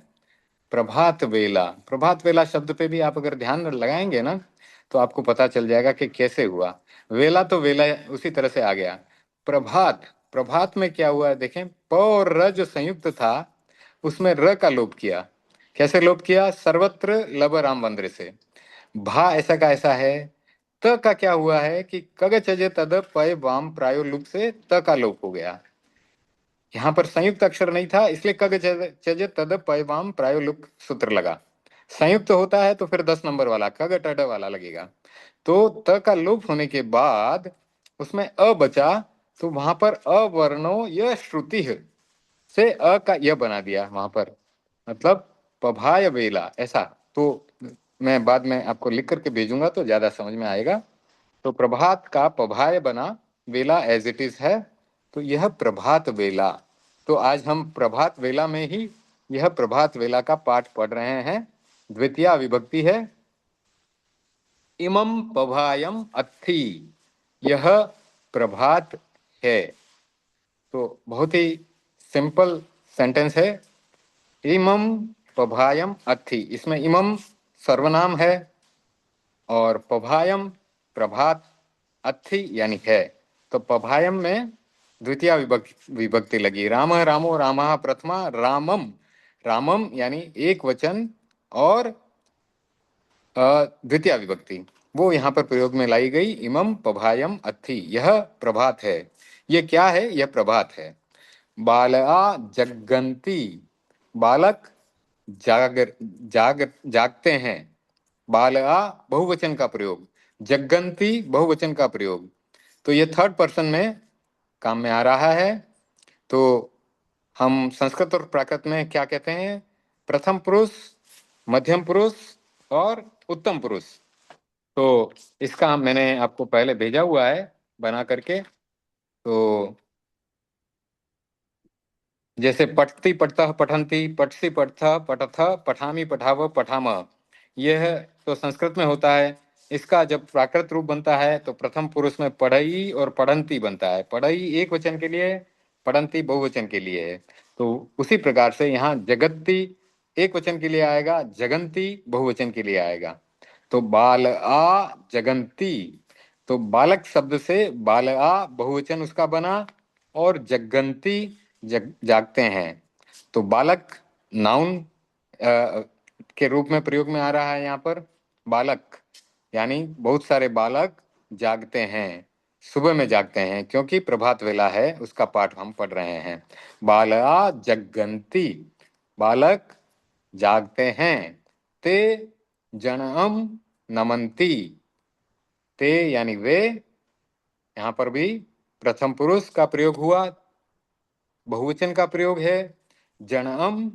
प्रभात वेला। प्रभात वेला शब्द पे भी आप अगर ध्यान लगाएंगे ना, तो आपको पता चल जाएगा कि कैसे हुआ। वेला तो वेला उसी तरह से आ गया। प्रभात, प्रभात में क्या हुआ देखें, प और र जो संयुक्त था उसमें र का लोप किया। कैसे लोप किया? सर्वत्र लब राम वंद्र से। भा ऐसा का ऐसा है। त का क्या हुआ है कि कग चजे तद पय वाम प्रायो लुप से त का लोप हो गया। यहाँ पर संयुक्त अक्षर नहीं था, इसलिए कग चज तद पैवाम प्रायोलुक सूत्र लगा। संयुक्त होता है तो फिर 10 नंबर वाला कग टड वाला लगेगा। तो त का लोप होने के बाद उसमें अ बचा, तो वहां पर अवर्णो य श्रुति से अ का य बना दिया वहां पर, मतलब पभाय वेला ऐसा। तो मैं बाद में आपको लिख करके भेजूंगा तो ज्यादा समझ में आएगा। तो प्रभात का पभाय बना, वेला एज इट इज है। तो यह प्रभात वेला। तो आज हम प्रभात वेला में ही यह प्रभात वेला का पाठ पढ़ रहे हैं। द्वितीय विभक्ति है इमं पभायम अत्थि। यह प्रभात है। तो बहुत ही सिंपल सेंटेंस है। इमं पभायम अत्थि, इसमें इमं सर्वनाम है और पभायम प्रभात, अत्थि यानी है। तो पभायम में द्वितीय विभक्ति लगी। राम रामो रामा प्रथमा रामम। रामम यानी एक वचन और द्वितीय विभक्ति, वो यहाँ पर प्रयोग में लाई गई। इमम पभायम अत्थि, यह प्रभात है। ये क्या है? यह प्रभात है। बालआ जगंती, बालक जागते हैं। बालआ बहुवचन का प्रयोग, जगंती बहुवचन का प्रयोग। तो ये थर्ड पर्सन में काम में आ रहा है। तो हम संस्कृत और प्राकृत में क्या कहते हैं? प्रथम पुरुष, मध्यम पुरुष और उत्तम पुरुष। तो इसका मैंने आपको पहले भेजा हुआ है बना करके। तो जैसे पठती पठतः पठन्ति, पठसी पठथ पठथ, पठामी पठाव पठाम, यह तो संस्कृत में होता है। इसका जब प्राकृत रूप बनता है तो प्रथम पुरुष में पढ़ई और पढ़ंती बनता है। पढ़ई एक वचन के लिए, पढ़ंती बहुवचन के लिए है। तो उसी प्रकार से यहाँ जगत्ती एक वचन के लिए आएगा, जगंती बहुवचन के लिए आएगा। तो बाल आ जगंती, तो बालक शब्द से बाल आ बहुवचन उसका बना और जगंती जागते हैं। तो बालक नाउन के रूप में प्रयोग में आ रहा है यहाँ पर। बालक यानी बहुत सारे बालक जागते हैं, सुबह में जागते हैं, क्योंकि प्रभात वेला है, उसका पाठ हम पढ़ रहे हैं। बालआ जगंती, बालक जागते हैं। ते जनम नमंती, ते यानी वे, यहाँ पर भी प्रथम पुरुष का प्रयोग हुआ, बहुवचन का प्रयोग है। जनम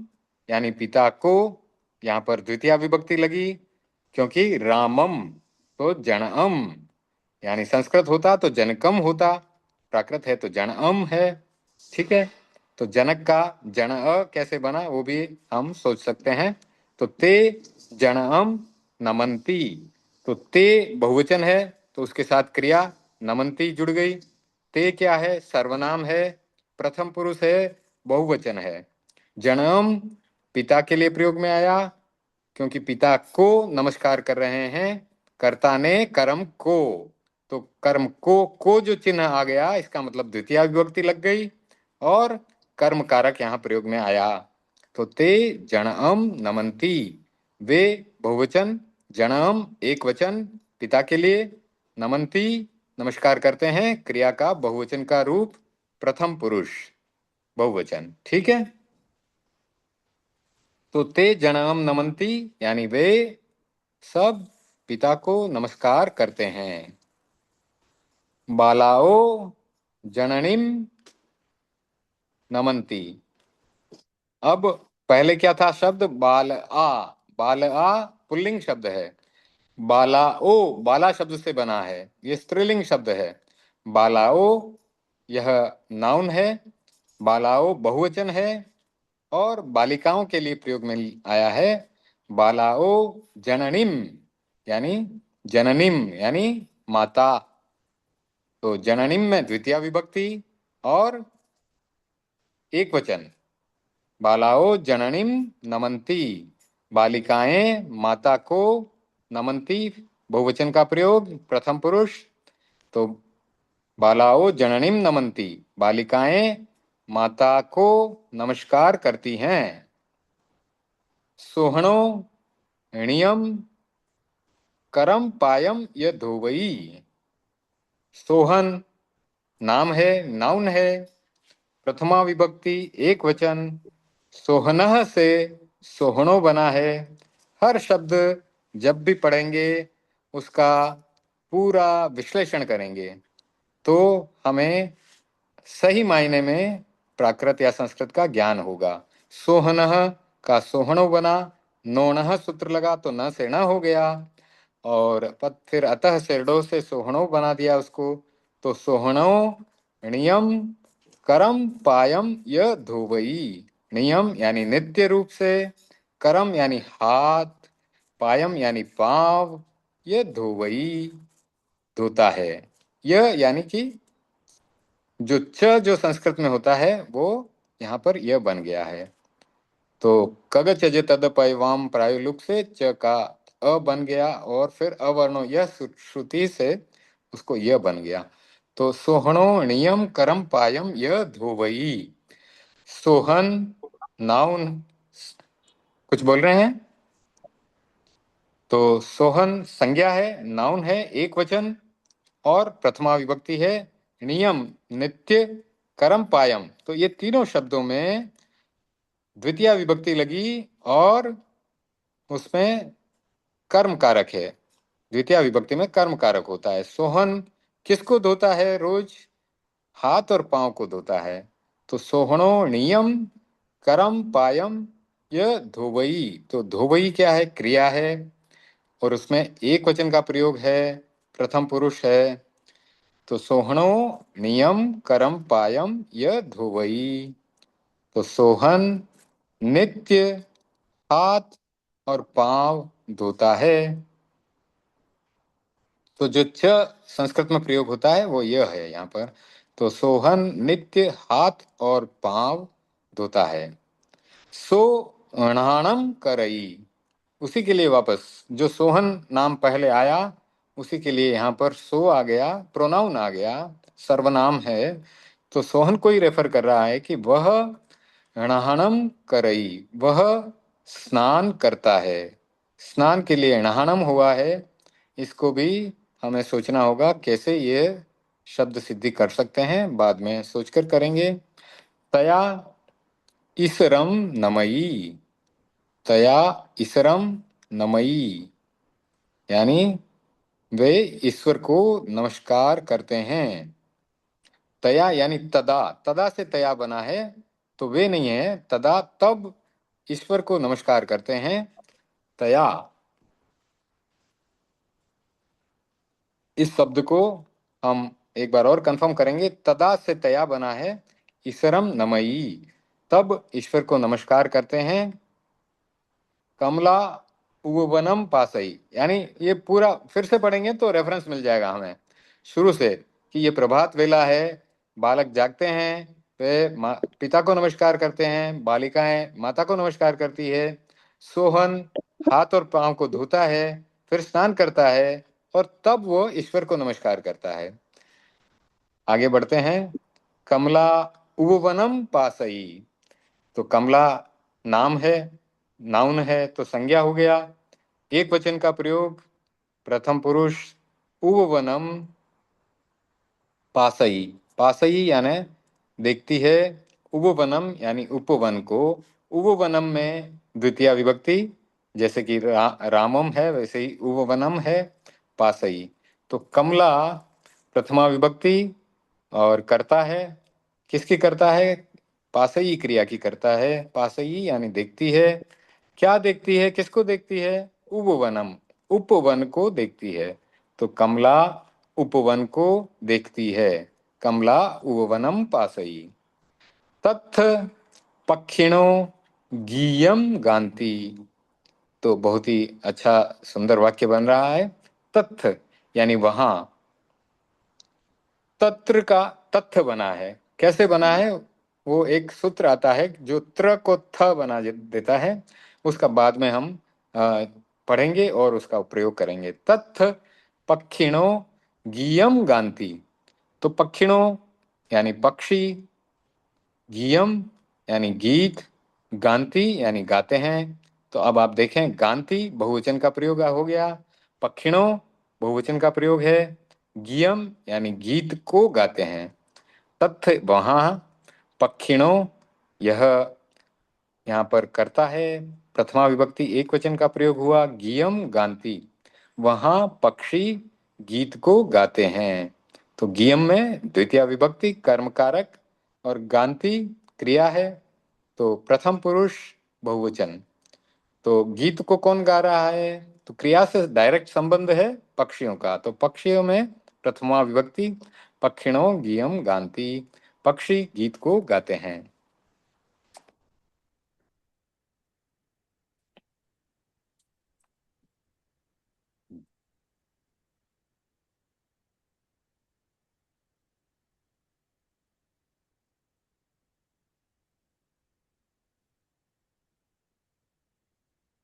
यानी पिता को, यहाँ पर द्वितीय विभक्ति लगी, क्योंकि रामम तो जनम यानी संस्कृत होता तो जनकम होता, प्राकृत है तो जनम है। ठीक है। तो जनक का जन कैसे बना वो भी हम सोच सकते हैं। तो ते जनम नमंती, तो ते बहुवचन है तो उसके साथ क्रिया नमंती जुड़ गई। ते क्या है? सर्वनाम है, प्रथम पुरुष है, बहुवचन है। जनम पिता के लिए प्रयोग में आया, क्योंकि पिता को नमस्कार कर रहे हैं, कर्ता ने कर्म को। तो कर्म को जो चिन्ह आ गया, इसका मतलब द्वितीय विभक्ति लग गई और कर्म कारक यहाँ प्रयोग में आया। तो ते जनम नमंती, वे बहुवचन, जनम एक वचन पिता के लिए, नमन्ति नमस्कार करते हैं, क्रिया का बहुवचन का रूप प्रथम पुरुष बहुवचन, ठीक है। तो ते जनाम नमन्ति यानी वे सब पिता को नमस्कार करते हैं। बालाओ जननीम नमन्ति। अब पहले क्या था शब्द बाल आ पुल्लिंग शब्द है। बालाओ बाला शब्द से बना है, ये स्त्रीलिंग शब्द है। बालाओ यह नाउन है, बालाओ बहुवचन है और बालिकाओं के लिए प्रयोग में आया है। बालाओ जननीम यानी यानी माता। तो जननीम में द्वितीय विभक्ति और एक वचन। बालाओ जननीम नमन्ति, बालिकाएं माता को नमन्ति, बहुवचन का प्रयोग प्रथम पुरुष। तो बालाओ जननीम नमन्ति, बालिकाएं माता को नमस्कार करती हैं। सोहणो नियम करम पायम य धोवई। सोहन नाम है, नाउन है, प्रथमा विभक्ति एक वचन। सोहनः से सोहणो बना है। हर शब्द जब भी पढ़ेंगे उसका पूरा विश्लेषण करेंगे तो हमें सही मायने में प्राकृत या संस्कृत का ज्ञान होगा। सोहनः का सोहणो बना, नोणः सूत्र लगा तो न से न हो गया, और फिर अतः से डो से सोहणो बना दिया उसको, तो सोहणो नियम करम पायम य धोवई। नियम यानी नित्य रूप से, करम यानी हाथ, पायम यानी पांव, ये धोवई धोता है। यह यानी कि जो च जो संस्कृत में होता है वो यहाँ पर यह बन गया है। तो कग चज तद पैवाम प्रायुलुक से च का अ बन गया और फिर अवर्णो यह श्रुति से उसको यह बन गया। तो सोहणो नियम करम पायम यह धोवई। सोहन नाउन, कुछ बोल रहे हैं? तो सोहन संज्ञा है, नाउन है एक वचन और प्रथमा विभक्ति है। नियम नित्य, करम पायम, तो ये तीनों शब्दों में द्वितीय विभक्ति लगी और उसमें कर्म कारक है। द्वितीय विभक्ति में कर्म कारक होता है। सोहन किसको धोता है? रोज हाथ और पांव को धोता है। तो सोहणो नियम करम पायम यह धोवई। तो धोवई क्या है? क्रिया है और उसमें एक वचन का प्रयोग है, प्रथम पुरुष है। तो सोहणो नियम करम पायम यह धोवई। तो सोहन नित्य हाथ और पांव धोता है। तो जो च संस्कृत में प्रयोग होता है वो यह है यहाँ पर। तो सोहन नित्य हाथ और पांव धोता है। सो अणाणम करई, उसी के लिए वापस जो सोहन नाम पहले आया उसी के लिए यहाँ पर सो आ गया, प्रोनाउन आ गया, सर्वनाम है। तो सोहन को ही रेफर कर रहा है कि वह अणाहणम करई, वह स्नान करता है। स्नान के लिए अणाहणम हुआ है, इसको भी हमें सोचना होगा कैसे ये शब्द सिद्धि कर सकते हैं, बाद में सोचकर करेंगे। तया ईसरम नमयी, तया ईसरम नमयी यानी वे ईश्वर को नमस्कार करते हैं। तया यानी तदा, तदा से तया बना है, तो वे नहीं है, तदा तब ईश्वर को नमस्कार करते हैं। तया, इस शब्द को हम एक बार और कंफर्म करेंगे। तदा से तया बना है, ईश्वरम नमयी, तब ईश्वर को नमस्कार करते हैं। कमला उपवनम पासई, यानी ये पूरा फिर से पढ़ेंगे तो रेफरेंस मिल जाएगा हमें शुरू से कि ये प्रभात वेला है, बालक जागते हैं, वे पिता को नमस्कार करते हैं, बालिकाएं माता को नमस्कार करती है। सोहन हाथ और पांव को धोता है, फिर स्नान करता है और तब वो ईश्वर को नमस्कार करता है। आगे बढ़ते हैं। कमला उपवनम पासई, तो कमला नाम है, नाउन है तो संज्ञा हो गया, एक वचन का प्रयोग प्रथम पुरुष। उपवनम पासई। पासई यानी देखती है, उपवनम यानी उपवन को। उपवनम में द्वितीय विभक्ति, जैसे कि रामम है वैसे ही उपवनम है पासई। तो कमला प्रथमा विभक्ति और करता है, किसकी करता है? पासई क्रिया की करता है। पासई यानी देखती है। क्या देखती है, किसको देखती है? उपवनम, उपवन को देखती है। तो कमला उपवन को देखती है। कमला उपवनम पासई। तथ पक्षिणो गीयम गांति। तो बहुत ही अच्छा सुंदर वाक्य बन रहा है। तथ यानी वहां, तत्र का तथ्य बना है। कैसे बना है? वो एक सूत्र आता है जो त्र को थ बना देता है। उसका बाद में हम पढ़ेंगे और उसका प्रयोग करेंगे। तथ पक्षिणो गीयम गांति। तो पक्षिणो यानी पक्षी, गीयम यानी गीत, गांति यानी गाते हैं। तो अब आप देखें, गांति बहुवचन का प्रयोग हो गया, पक्षिणों बहुवचन का प्रयोग है, गीयम यानी गीत को गाते हैं। तथ्य वहां, पक्षिणों यह यहाँ पर करता है, प्रथमा विभक्ति एक वचन का प्रयोग हुआ, गीयम गांति, वहां पक्षी गीत को गाते हैं। तो गीयम में द्वितीय विभक्ति कर्म कारक और गांति क्रिया है। तो प्रथम पुरुष बहुवचन। तो गीत को कौन गा रहा है? तो क्रिया से डायरेक्ट संबंध है पक्षियों का। तो पक्षियों में प्रथमा विभक्ति, पक्षिणों गीयम गांति, पक्षी गीत को गाते हैं।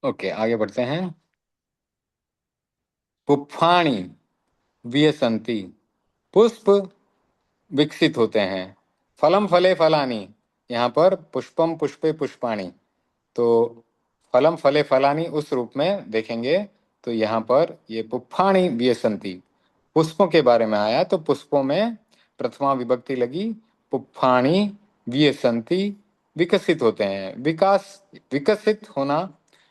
ओके, आगे बढ़ते हैं। पुष्पाणि वियसंति। पुष्प विकसित होते हैं। फलम फले फलानि, यहाँ पर पुष्पम पुष्पे पुष्पाणि। तो फलम फले फलानि उस रूप में देखेंगे। तो यहाँ पर ये पुष्पाणि वियसंति, पुष्पों के बारे में आया। तो पुष्पों में प्रथमा विभक्ति लगी, पुष्पाणि वियसंति, विकसित होते हैं। विकास, विकसित होना,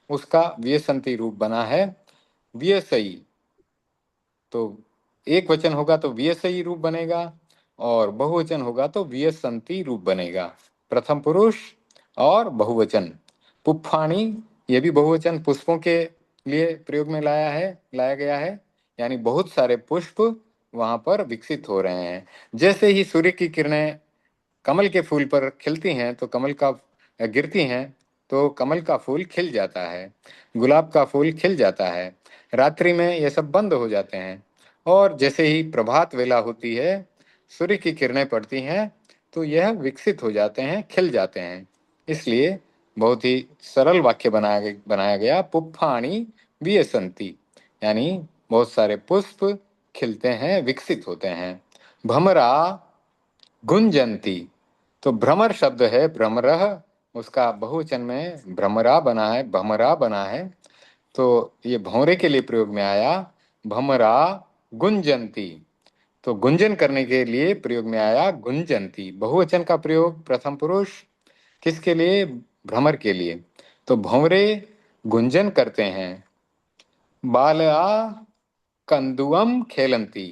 उसका वियसंति रूप बना है वियसई। तो एक वचन होगा तो वियसई रूप बनेगा, और बहुवचन होगा तो वियसंति रूप बनेगा। प्रथम पुरुष और बहुवचन। पुष्पाणि ये भी बहुवचन, पुष्पों के लिए प्रयोग में लाया गया है। यानी बहुत सारे पुष्प वहां पर विकसित हो रहे हैं। जैसे ही सूर्य की किरणें कमल के फूल पर खिलती हैं तो कमल का गिरती हैं तो कमल का फूल खिल जाता है, गुलाब का फूल खिल जाता है। रात्रि में ये सब बंद हो जाते हैं, और जैसे ही प्रभात वेला होती है, सूर्य की किरणें पड़ती हैं, तो यह विकसित हो जाते हैं, खिल जाते हैं। इसलिए बहुत ही सरल वाक्य बनाया गया, पुष्पाणि वियसंति, यानी बहुत सारे पुष्प खिलते हैं, विकसित होते हैं। भमरा गुंजंती। तो भ्रमर शब्द है, भ्रमरः, उसका बहुवचन में भ्रमरा बना है, भमरा बना है। तो ये भौरे के लिए प्रयोग में आया, भमरा गुंजंती। तो गुंजन करने के लिए प्रयोग में आया गुंजंती। बहुवचन का प्रयोग प्रथम पुरुष, किसके लिए? भ्रमर के लिए। तो भौरे गुंजन करते हैं। बालआ कंदुअम खेलंती।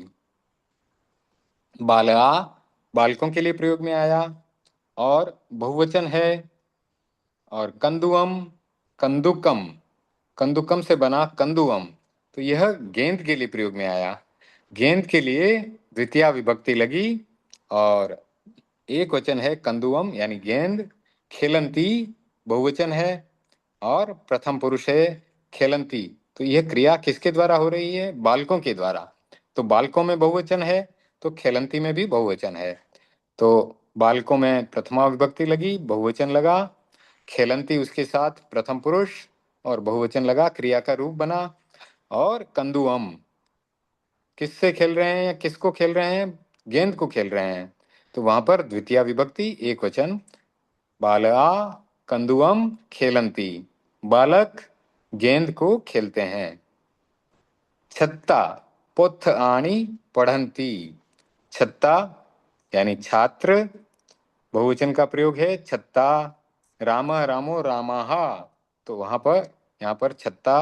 बालआ बालकों के लिए प्रयोग में आया, और बहुवचन है। और कंदुअम, कंदुकम, कंदुकम से बना कंदुअम, तो यह गेंद के लिए प्रयोग में आया। गेंद के लिए द्वितीय विभक्ति लगी, और एक वचन है कंदुअम यानी गेंद। खेलंती बहुवचन है, और प्रथम पुरुष है खेलंती। तो यह क्रिया किसके द्वारा हो रही है? बालकों के द्वारा। तो बालकों में बहुवचन है, तो खेलंती में भी बहुवचन है। तो बालकों में प्रथमा विभक्ति लगी, बहुवचन लगा, खेलंती उसके साथ प्रथम पुरुष और बहुवचन लगा, क्रिया का रूप बना। और कंदुअम किससे खेल रहे हैं या किसको खेल रहे हैं? गेंद को खेल रहे हैं। तो वहां पर द्वितीय विभक्ति एक वचन, बालआ कंदुअम खेलंती, बालक गेंद को खेलते हैं। छत्ता पुथ आनी पढ़ंती। छत्ता यानी छात्र, बहुवचन का प्रयोग है छत्ता। राम रामो रामाह, तो वहां पर यहाँ पर छत्ता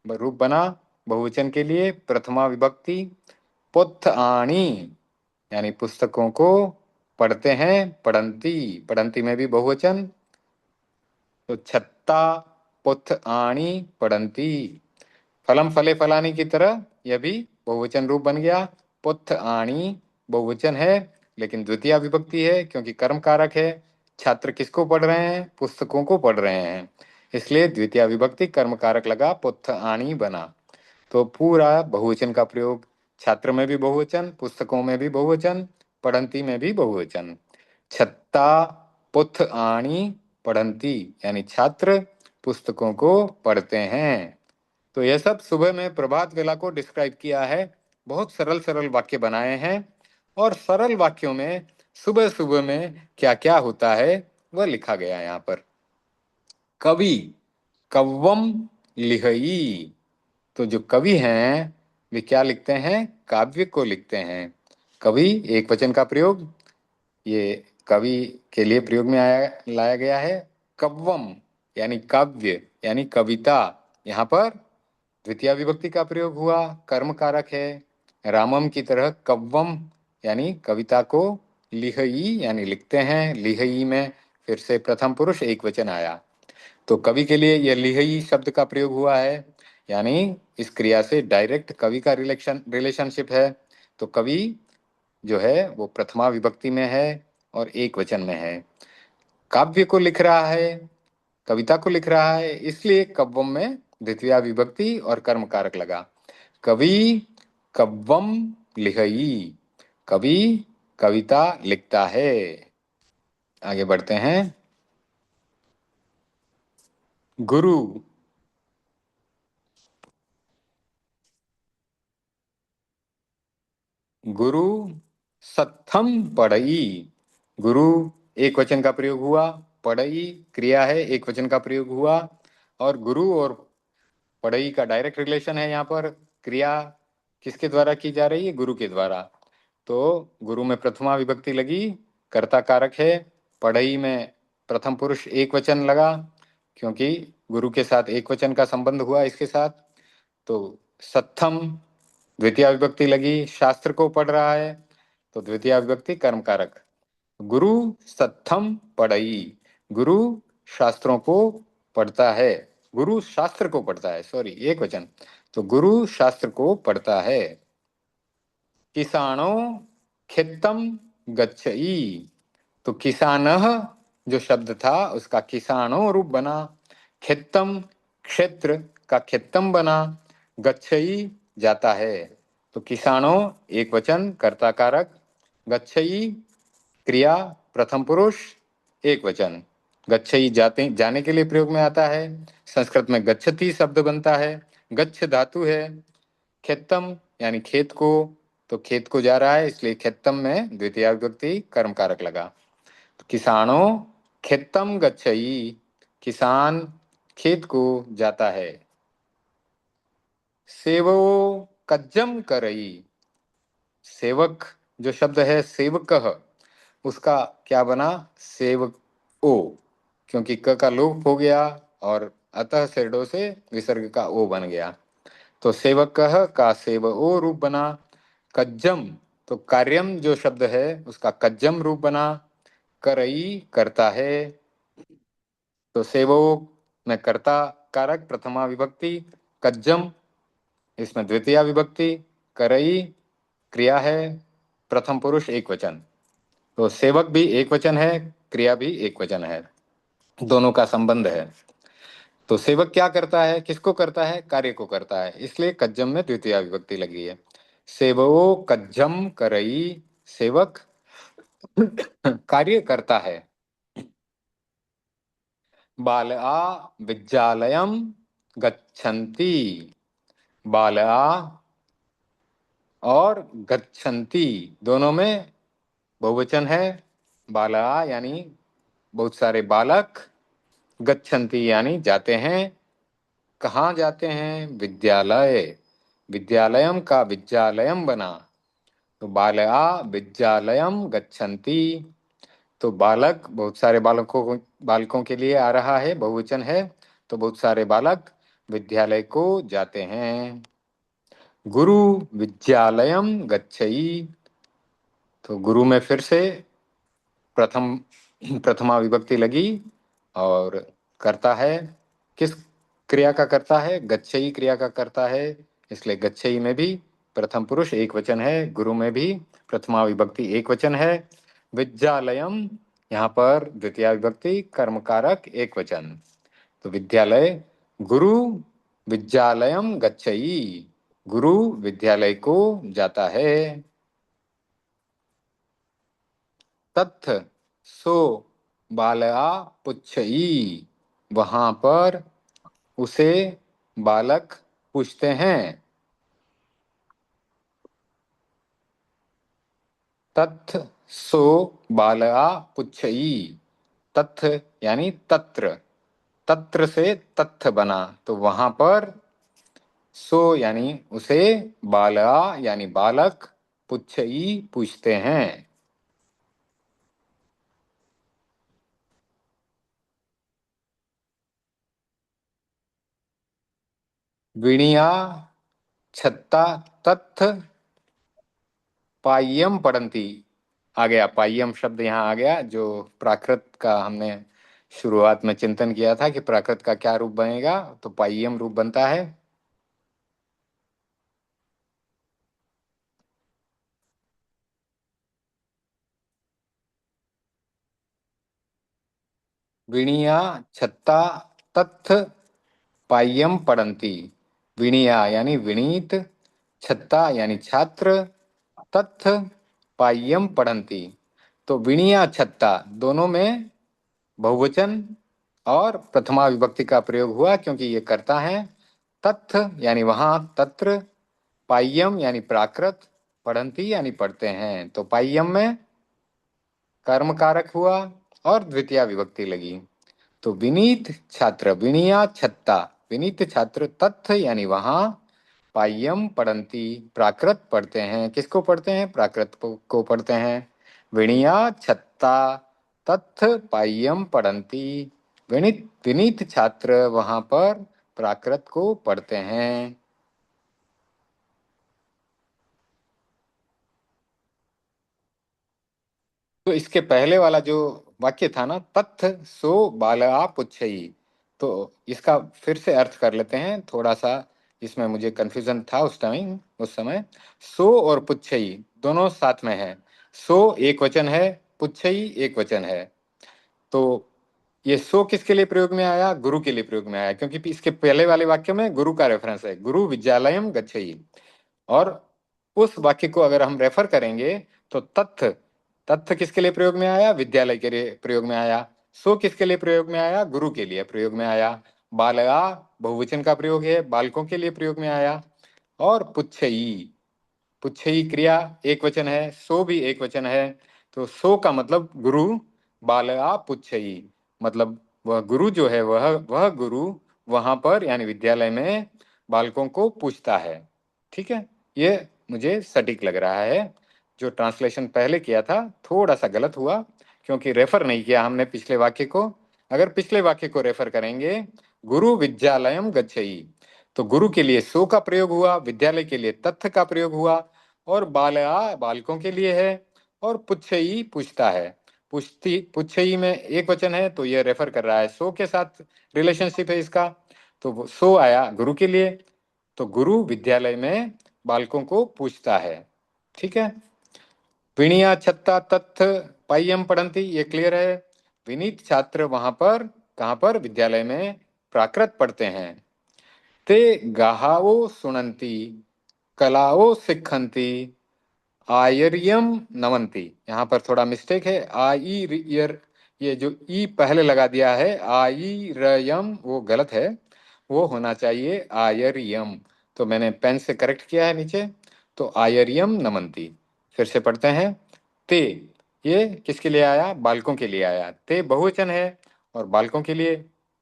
रूप बना बहुवचन के लिए, प्रथमा विभक्ति। पुथ आनी यानी पुस्तकों को पढ़ते हैं, पढ़ंती, पढ़ंती में भी बहुवचन, तो छत्ता पुथ आनी पढ़ंती। फलम फले फलानी की तरह यह भी बहुवचन रूप बन गया। पुथ आनी बहुवचन है लेकिन द्वितीय विभक्ति है क्योंकि कर्म कारक है। छात्र किसको पढ़ रहे हैं? पुस्तकों को पढ़ रहे हैं, इसलिए द्वितीय विभक्ति कर्म कारक लगा, पुथ आनी बना। तो पूरा बहुवचन का प्रयोग, छात्र में भी बहुवचन, पुस्तकों में भी बहुवचन, पढ़ंती में भी बहुवचन। छत्ता पुथ आनी पढ़ंती यानी छात्र पुस्तकों को पढ़ते हैं। तो यह सब सुबह में प्रभात वेला को डिस्क्राइब किया है। बहुत सरल सरल वाक्य बनाए हैं और सरल वाक्यों में सुबह सुबह में क्या क्या होता है वह लिखा गया है यहाँ पर। कवि कव्वम लिहई, तो जो कवि हैं वे क्या लिखते हैं? काव्य को लिखते हैं। कवि एक वचन का प्रयोग, ये कवि के लिए प्रयोग में लाया गया है। कव्वम यानी काव्य यानी कविता, यहाँ पर द्वितीय विभक्ति का प्रयोग हुआ, कर्म कारक है। रामम की तरह कव्वम यानी कविता को, लिहई यानी लिखते हैं, लिहई में फिर से प्रथम पुरुष एक वचन आया, तो कवि के लिए यह लिहई शब्द का प्रयोग हुआ है, यानी इस क्रिया से डायरेक्ट कवि का रिलेशनशिप है। तो कवि जो है वो प्रथमा विभक्ति में है और एक वचन में है। काव्य को लिख रहा है, कविता को लिख रहा है, इसलिए कव्वम में द्वितीय विभक्ति और कर्म कारक लगा। कवि कव्वम लिहई, कवि कविता लिखता है। आगे बढ़ते हैं। गुरु गुरु सत्थम पढ़ई, गुरु एक वचन का प्रयोग हुआ, पढ़ई क्रिया है एक वचन का प्रयोग हुआ, और गुरु और पढ़ई का डायरेक्ट रिलेशन है। यहाँ पर क्रिया किसके द्वारा की जा रही है? गुरु के द्वारा। तो गुरु में प्रथमा विभक्ति लगी, कर्ता कारक है। पढ़ई में प्रथम पुरुष एक वचन लगा क्योंकि गुरु के साथ एक वचन का संबंध हुआ इसके साथ। तो सत्थम द्वितीय विभक्ति लगी, शास्त्र को पढ़ रहा है, तो द्वितीय विभक्ति कर्म कारक। गुरु सत्थम पढ़ई, गुरु शास्त्रों को पढ़ता है, गुरु शास्त्र को पढ़ता है, सॉरी एक वचन, तो गुरु शास्त्र को पढ़ता है। किसानो खेतम गच्छई, तो किसानः जो शब्द था उसका किसानो रूप बना, खेतम क्षेत्र का खेतम बना, गच्छई जाता है, तो किसानो एक वचन कर्ता कारक, गच्छई क्रिया प्रथम पुरुष एक वचन। गच्छई जाते जाने के लिए प्रयोग में आता है। संस्कृत में गच्छति शब्द बनता है, गच्छ धातु है। खेतम यानी खेत को, तो खेत को जा रहा है इसलिए खेतम में द्वितीय विभक्ति कर्म कारक लगा। तो किसानो खेतम गच्छई, किसान खेत को जाता है। सेवो कज्जम करई, सेवक जो शब्द है सेवकः, उसका क्या बना? सेवक ओ, क्योंकि क का लोप हो गया और अतः शेडो से विसर्ग का ओ बन गया, तो सेवकः का सेव ओ रूप बना। कज्जम तो कार्यम जो शब्द है उसका कज्जम रूप बना, करई करता है, तो सेवो में कर्ता कारक प्रथमा विभक्ति, कज्जम इसमें द्वितीय विभक्ति, करई क्रिया है प्रथम पुरुष एक वचन, तो सेवक भी एक वचन है, क्रिया भी एक वचन है, दोनों का संबंध है। तो सेवक क्या करता है? किसको करता है? कार्य को करता है, इसलिए कज्जम में द्वितीय विभक्ति लगी है। सेवो कज्जम करई, सेवक कार्य करता है। बालआ विद्यालयम गच्छन्ति, बालआ और गच्छन्ति दोनों में बहुवचन है। बालआ यानी बहुत सारे बालक, गच्छन्ति यानी जाते हैं, कहाँ जाते हैं? विद्यालय, विद्यालयम का विद्यालयम बना, तो बालआ विद्यालयम गच्छन्ति, तो बालक बहुत सारे बालकों के लिए आ रहा है, बहुवचन है, तो बहुत सारे बालक विद्यालय को जाते हैं। गुरु विद्यालयम गच्छई, तो गुरु में फिर से प्रथमा विभक्ति लगी और करता है, किस क्रिया का करता है? गच्छई क्रिया का करता है, इसलिए गच्छई में भी प्रथम पुरुष एक वचन है, गुरु में भी प्रथमा विभक्ति एक वचन है। विद्यालयम यहाँ पर द्वितीय विभक्ति कर्मकारक एक वचन, तो विद्यालय गुरु विद्यालयम गच्छई, गुरु विद्यालय को जाता है। तथ सो बालआ पुच्छई, वहां पर उसे बालक पूछते हैं। तथ सो बालआ पुच्छई, तथ यानी तत्र, तत्र से तथ बना, तो वहां पर सो यानी उसे, बालआ यानी बालक, पुच्छई पूछते हैं। विणिया छत्ता तथ पाय्यम पढ़ंती, आ गया पाय्यम शब्द यहाँ आ गया, जो प्राकृत का हमने शुरुआत में चिंतन किया था कि प्राकृत का क्या रूप बनेगा, तो पाय्यम रूप बनता है। विणिया छत्ता तथ पाय्यम पढ़ंती, विणिया यानी विनीत, छत्ता यानी छात्र, तथ पाय्यम पढ़ंती, तो विणिया छत्ता दोनों में बहुवचन और प्रथमा विभक्ति का प्रयोग हुआ क्योंकि ये करता है। तथ यानी वहां, तत्र, पाय्यम यानी प्राकृत, पढ़ंती यानी पढ़ते हैं, तो पाय्यम में कर्म कारक हुआ और द्वितीय विभक्ति लगी, तो विनीत छात्र विणिया छत्ता, विनीत छात्र, तथ यानी वहां, पाय्यम पढ़ंती प्राकृत पढ़ते हैं, किसको पढ़ते हैं? प्राकृत को पढ़ते हैं। विणिया छत्ता तथ पाय्यम पढ़ंती, विनीत विनीत छात्र वहां पर प्राकृत को पढ़ते हैं। तो इसके पहले वाला जो वाक्य था ना, तथ सो बालआ पुच्छई, तो इसका फिर से अर्थ कर लेते हैं थोड़ा सा, इसमें मुझे कंफ्यूजन था उस समय। सो और पुच्छई दोनों साथ में है, सो एक वचन है, पुच्छई एक वचन है, तो ये सो किसके लिए प्रयोग में आया? गुरु के लिए प्रयोग में आया, क्योंकि इसके पहले वाले वाक्य में गुरु का रेफरेंस है, गुरु विद्यालयम गच्छई, और उस वाक्य को अगर हम रेफर करेंगे तो तथ, तथ किसके लिए प्रयोग में आया? विद्यालय के लिए प्रयोग में आया। सो किसके लिए प्रयोग में आया? गुरु के लिए प्रयोग में आया। बालया बहुवचन का प्रयोग है, बालकों के लिए प्रयोग में आया। और पुच्छई, पुच्छई क्रिया एक वचन है, सो भी एक वचन है, तो सो का मतलब गुरु, बालया पुच्छई मतलब वह गुरु जो है, वह गुरु वहां पर यानी विद्यालय में बालकों को पूछता है। ठीक है, ये मुझे सटीक लग रहा है। जो ट्रांसलेशन पहले किया था थोड़ा सा गलत हुआ, क्योंकि रेफर नहीं किया हमने पिछले वाक्य को। अगर पिछले वाक्य को रेफर करेंगे, गुरु विद्यालयम गच्छई, तो गुरु के लिए सो का प्रयोग हुआ, विद्यालय के लिए तथ का प्रयोग हुआ, और बालया बालकों के लिए है, और पुच्छई पूछता है। पुच्छई में एक वचन है, तो यह रेफर कर रहा है सो के साथ, रिलेशनशिप है इसका, तो सो आया गुरु के लिए, तो गुरु विद्यालय में बालकों को पूछता है। ठीक है, विणिया छत्ता तथ पाय्यम पढ़ंती, ये क्लियर है। विनीत छात्र वहां पर, कहां पर? विद्यालय में प्राकृत पढ़ते हैं। ते गाहाओ सुनंती कलाओ सिखंती आयर्यम नमंती, यहाँ पर थोड़ा मिस्टेक है, आई रियर, ये जो ई पहले लगा दिया है आई रयम, वो गलत है, वो होना चाहिए आयर्यम, तो मैंने पेन से करेक्ट किया है नीचे, तो आयर्यम नमंती। फिर से पढ़ते हैं। ते, ये किसके लिए आया? बालकों के लिए आया, ते बहुवचन है और बालकों के लिए।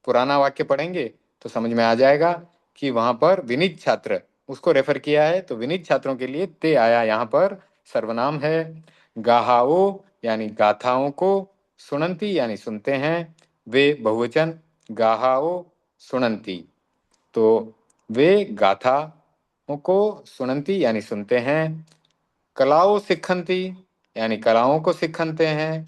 पुराना वाक्य पढ़ेंगे तो समझ में आ जाएगा कि वहां पर विनीत छात्र उसको रेफर किया है। तो विनीत छात्रों के लिए ते आया यहाँ पर सर्वनाम है। गाहाओ यानी गाथाओं को, सुनंती यानी सुनते हैं, वे बहुवचन गाहाओ सुनंती। तो वे गाथाओं को सुनंती यानी सुनते हैं, कलाओ सिखंती यानी कलाओं को सिखनते हैं,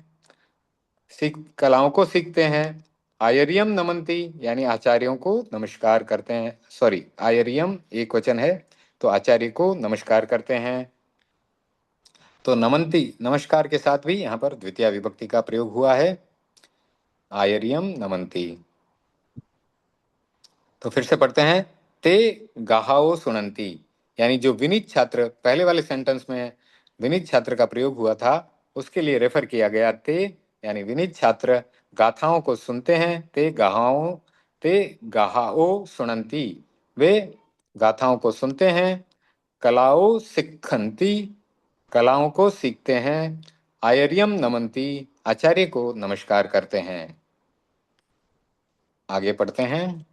कलाओं को सीखते हैं, आयर्यम नमंती यानी आचार्यों को नमस्कार करते हैं, सॉरी आयर्यम एक वचन है तो आचार्य को नमस्कार करते हैं। तो नमंती नमस्कार के साथ भी यहाँ पर द्वितीय विभक्ति का प्रयोग हुआ है, आयर्यम नमंती। तो फिर से पढ़ते हैं, ते गाहाओ सुनंती यानी जो विनीत छात्र पहले वाले सेंटेंस में विनीत छात्र का प्रयोग हुआ था उसके लिए रेफर किया गया ते यानी विनीत छात्र गाथाओं को सुनते हैं, ते गाहाओ सुनंती वे गाथाओं को सुनते हैं, कलाओ सिखंती कलाओं को सीखते हैं, आयर्यम नमंती आचार्य को नमस्कार करते हैं। आगे पढ़ते हैं।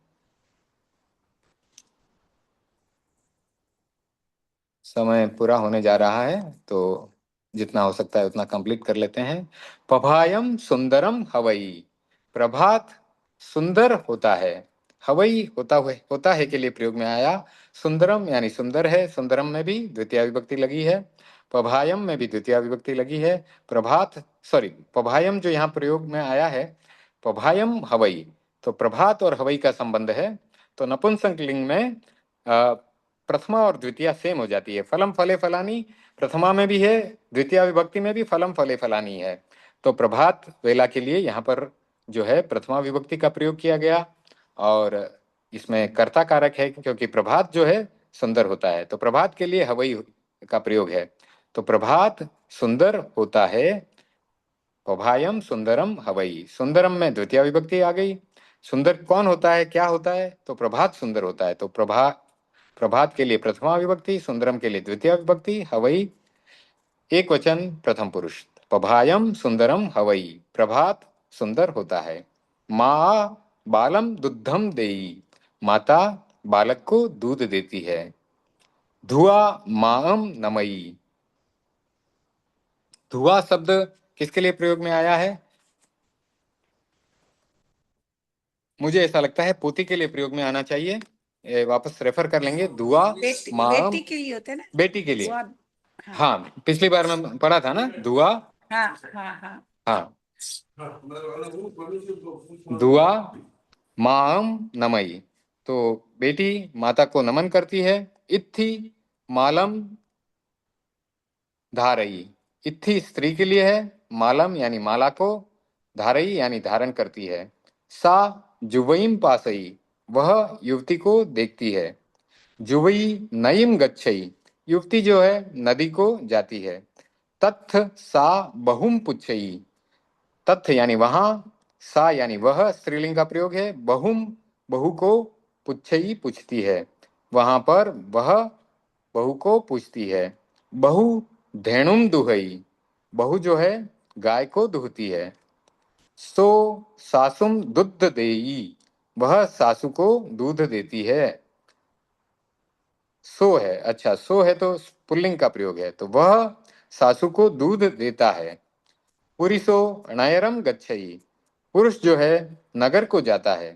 समय पूरा होने जा रहा है तो जितना हो सकता है उतना कंप्लीट कर लेते हैं। प्रभायम सुंदरम हवई, प्रभात सुंदर होता है, हवई होता है के लिए प्रयोग में आया। सुंदरम यानी सुंदर है, सुंदरम में भी द्वितीय विभक्ति लगी है, प्रभायम में भी द्वितीय विभक्ति लगी है। प्रभायम जो यहाँ प्रयोग में आया है, प्रभायम हवई, तो प्रभात और हवई का संबंध है। तो नपुंसक लिंग में प्रथमा और द्वितीय सेम हो जाती है। फलम फले फलानी प्रथमा में भी है, द्वितीय विभक्ति में भी फलम फले फलानी है। तो प्रभात वेला के लिए यहाँ पर जो है प्रथमा विभक्ति का प्रयोग किया गया और इसमें कर्ता कारक है क्योंकि प्रभात जो है सुंदर होता है, तो प्रभात के लिए हवई का प्रयोग है। तो प्रभात सुंदर होता है, प्रभायम सुंदरम हवई, सुंदरम में द्वितीय विभक्ति आ गई। सुंदर कौन होता है, क्या होता है, तो प्रभात सुंदर होता है। तो प्रभात के लिए प्रथमा विभक्ति, सुंदरम के लिए द्वितीय विभक्ति, हवई एक वचन प्रथम पुरुष। प्रभायम सुंदरम हवई, प्रभात सुंदर होता है। माँ बालम दुग्धम देई, माता बालक को दूध देती है। धुआ माम नमई, धुआ शब्द किसके लिए प्रयोग में आया है? मुझे ऐसा लगता है पोती के लिए प्रयोग में आना चाहिए। वापस रेफर कर लेंगे। धुआ माम बेटी के लिए होते हैं ना, बेटी के लिए। हाँ हाँ, पिछली बार में पढ़ा था ना धुआ। हाँ हाँ हाँ हाँ, धुआ माम नमई, तो बेटी माता को नमन करती है। इत्थि मालम धारई, इत्थि स्त्री के लिए है, मालम यानी माला को, धारई यानी धारण करती है। सा जुवईम पासई, वह युवती को देखती है। जुवई नईम गच्छई, युवती जो है नदी को जाती है। तत्थ सा बहुम पुच्छई, तथ्य यानी वहां, सा यानी वह स्त्रीलिंग का प्रयोग है, बहुम बहु को पुच्छई पूछती है, वहां पर वह बहु को पूछती है। बहु धेनुम दुहई, बहु जो है गाय को दुहती है। सो सासुम दुग्ध देई, वह सासु को दूध देती है। सो है, अच्छा सो है तो पुल्लिंग का प्रयोग है, तो वह सासु को दूध देता है। पुरिसो नयरम गच्छई, पुरुष जो है नगर को जाता है।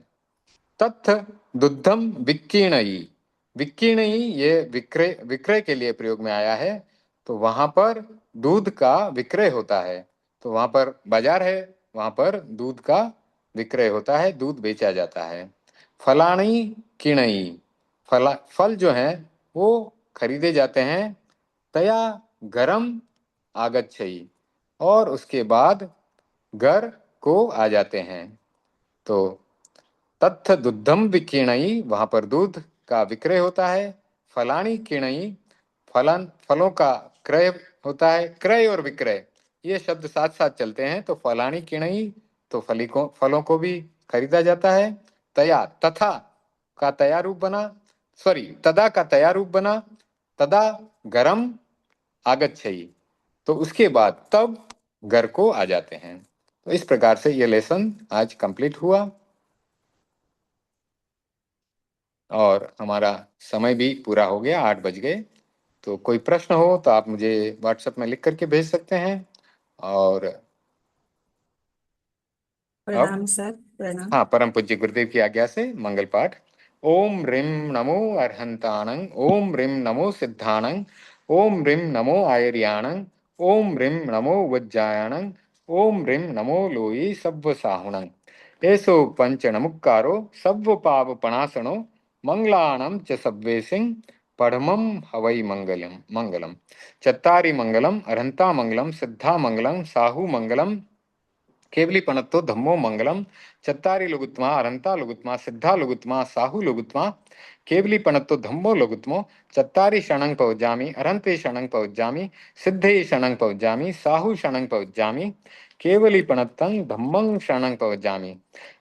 तत्थ दुग्धम विकीर्णई, विकीर्णई ये विक्रय विक्रय के लिए प्रयोग में आया है, तो वहां पर दूध का विक्रय होता है। तो वहां पर बाजार है, वहां पर दूध का विक्रय होता है, दूध बेचा जाता है। फलाणी किणई, फल जो है वो खरीदे जाते हैं। तया गरम आगच्छई, और उसके बाद घर को आ जाते हैं। तो तत्थ दुग्धम विकीर्णई, वहां पर दूध का विक्रय होता है। फलानी किणई, फलों का क्रय होता है। क्रय और विक्रय ये शब्द साथ साथ चलते हैं, तो फलानी किणई तो फलों को भी खरीदा जाता है। तया तथा का तया रूप बना, सॉरी तदा का तया रूप बना, तदा गरम आगच्छई, तो उसके बाद तब घर को आ जाते हैं। तो इस प्रकार से ये लेसन आज कंप्लीट हुआ। और हमारा समय भी पूरा हो गया, 8 बज गए। तो कोई प्रश्न हो तो आप मुझे व्हाट्सएप में लिख करके भेज सकते हैं। और अब प्रणाम सर, प्रणाम। हाँ, परम पूज्य गुरुदेव की आज्ञा से मंगल पाठ। ओम रिम नमो अरहंताणं, ओम रिम नमो सिद्धाणं, ओम रिम नमो आयर्याणं, ओम रिम नमो वज्जायाणं, ओम रिम नमो लोई सव्व साहुणं। एसो पंच नमुक्कारो सव्व पाप पणासनो, मंगलाणं च सव्वेसिं पढ़मं हवै मंगलम मंगलम। चत्तारि मंगलम अरहंता मंगलम, सिद्धा मंगलम, साहु मंगलम, केवली पणत्तो धम्मो मंगलम। चत्तारि लुगुत्मा अरंता लुगुत्मा, सिद्धा लुगुत्मा, साहु लुगुत्मा, केवली पणत्तो धम्मो लुगुत्मो। चत्तारि शरणं पवज्जामि, अरंते शरणं पवज्जामि, सिद्धे शरणं पवज्जामि, साहु शरणं पवज्जामि, केवली पणत्तं धम्मं शरणं पवज्जामि।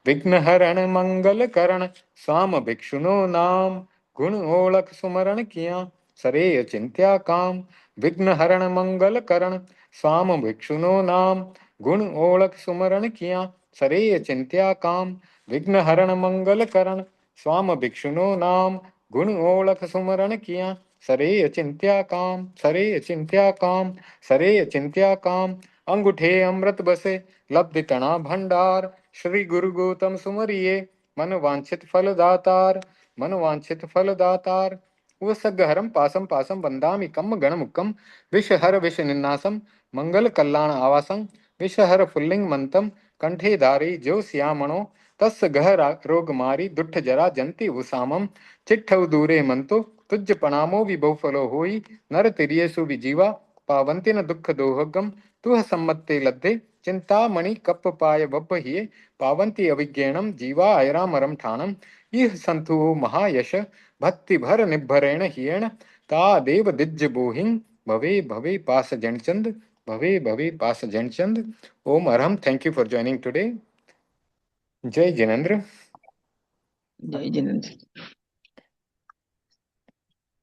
विघ्नहरण मंगल करण स्वाम भिक्षुनो नाम, गुण ओळख सुमरण किया सरे अचिंत्या काम। विघ्नहरण मंगल करण स्वाम भिक्षुनो नाम, गुण ओळख सुमरण किया सरे अचिंत्या काम। विघ्न हरण मंगल करण स्वाम भिक्षुनो नाम, गुण ओळख सुमरण किया सरे अचिंत्या काम, सरे अचिंत्या काम, सरे अचिंत्या काम। अंगूठे अमृत बसे लब्ध तना भंडार, श्री गुरु गौतम सुमरिये मन वांछित फल दातार, मन वांछित फल दातार। उपसर्गहरम पासम पासम वंदामि कम गणमुक्कम, विषहर विष निन्नासम मंगल कल्याण आवासं। विषहर फुल्लिंग मंतम कंठे धारी जो श्यामणो, तस् गह रोग मारी दुष्ट जरा जंति उसामम। चिट्ठव दूरे मंतो तुज पणामो विबहुफलो होई, नर तिरियसु विजीवा पावंति न दुख दोहगम। तुह सम्मत्ते लब्धे चिंतामणि कप पाय बब्ब हिये, पावंति अविज्ञानम जीवा ऐरामरम ठाणम। इह संतु महायश भक्ति भर निभरेण हियेण, ता देव दिज्ज बोहिं भवे भवे पास जनचंद, भवे भवे पास जनचंद। ओम अरहम, thank you for joining today. जय जिनेन्द्र। जय जिनेन्द्र।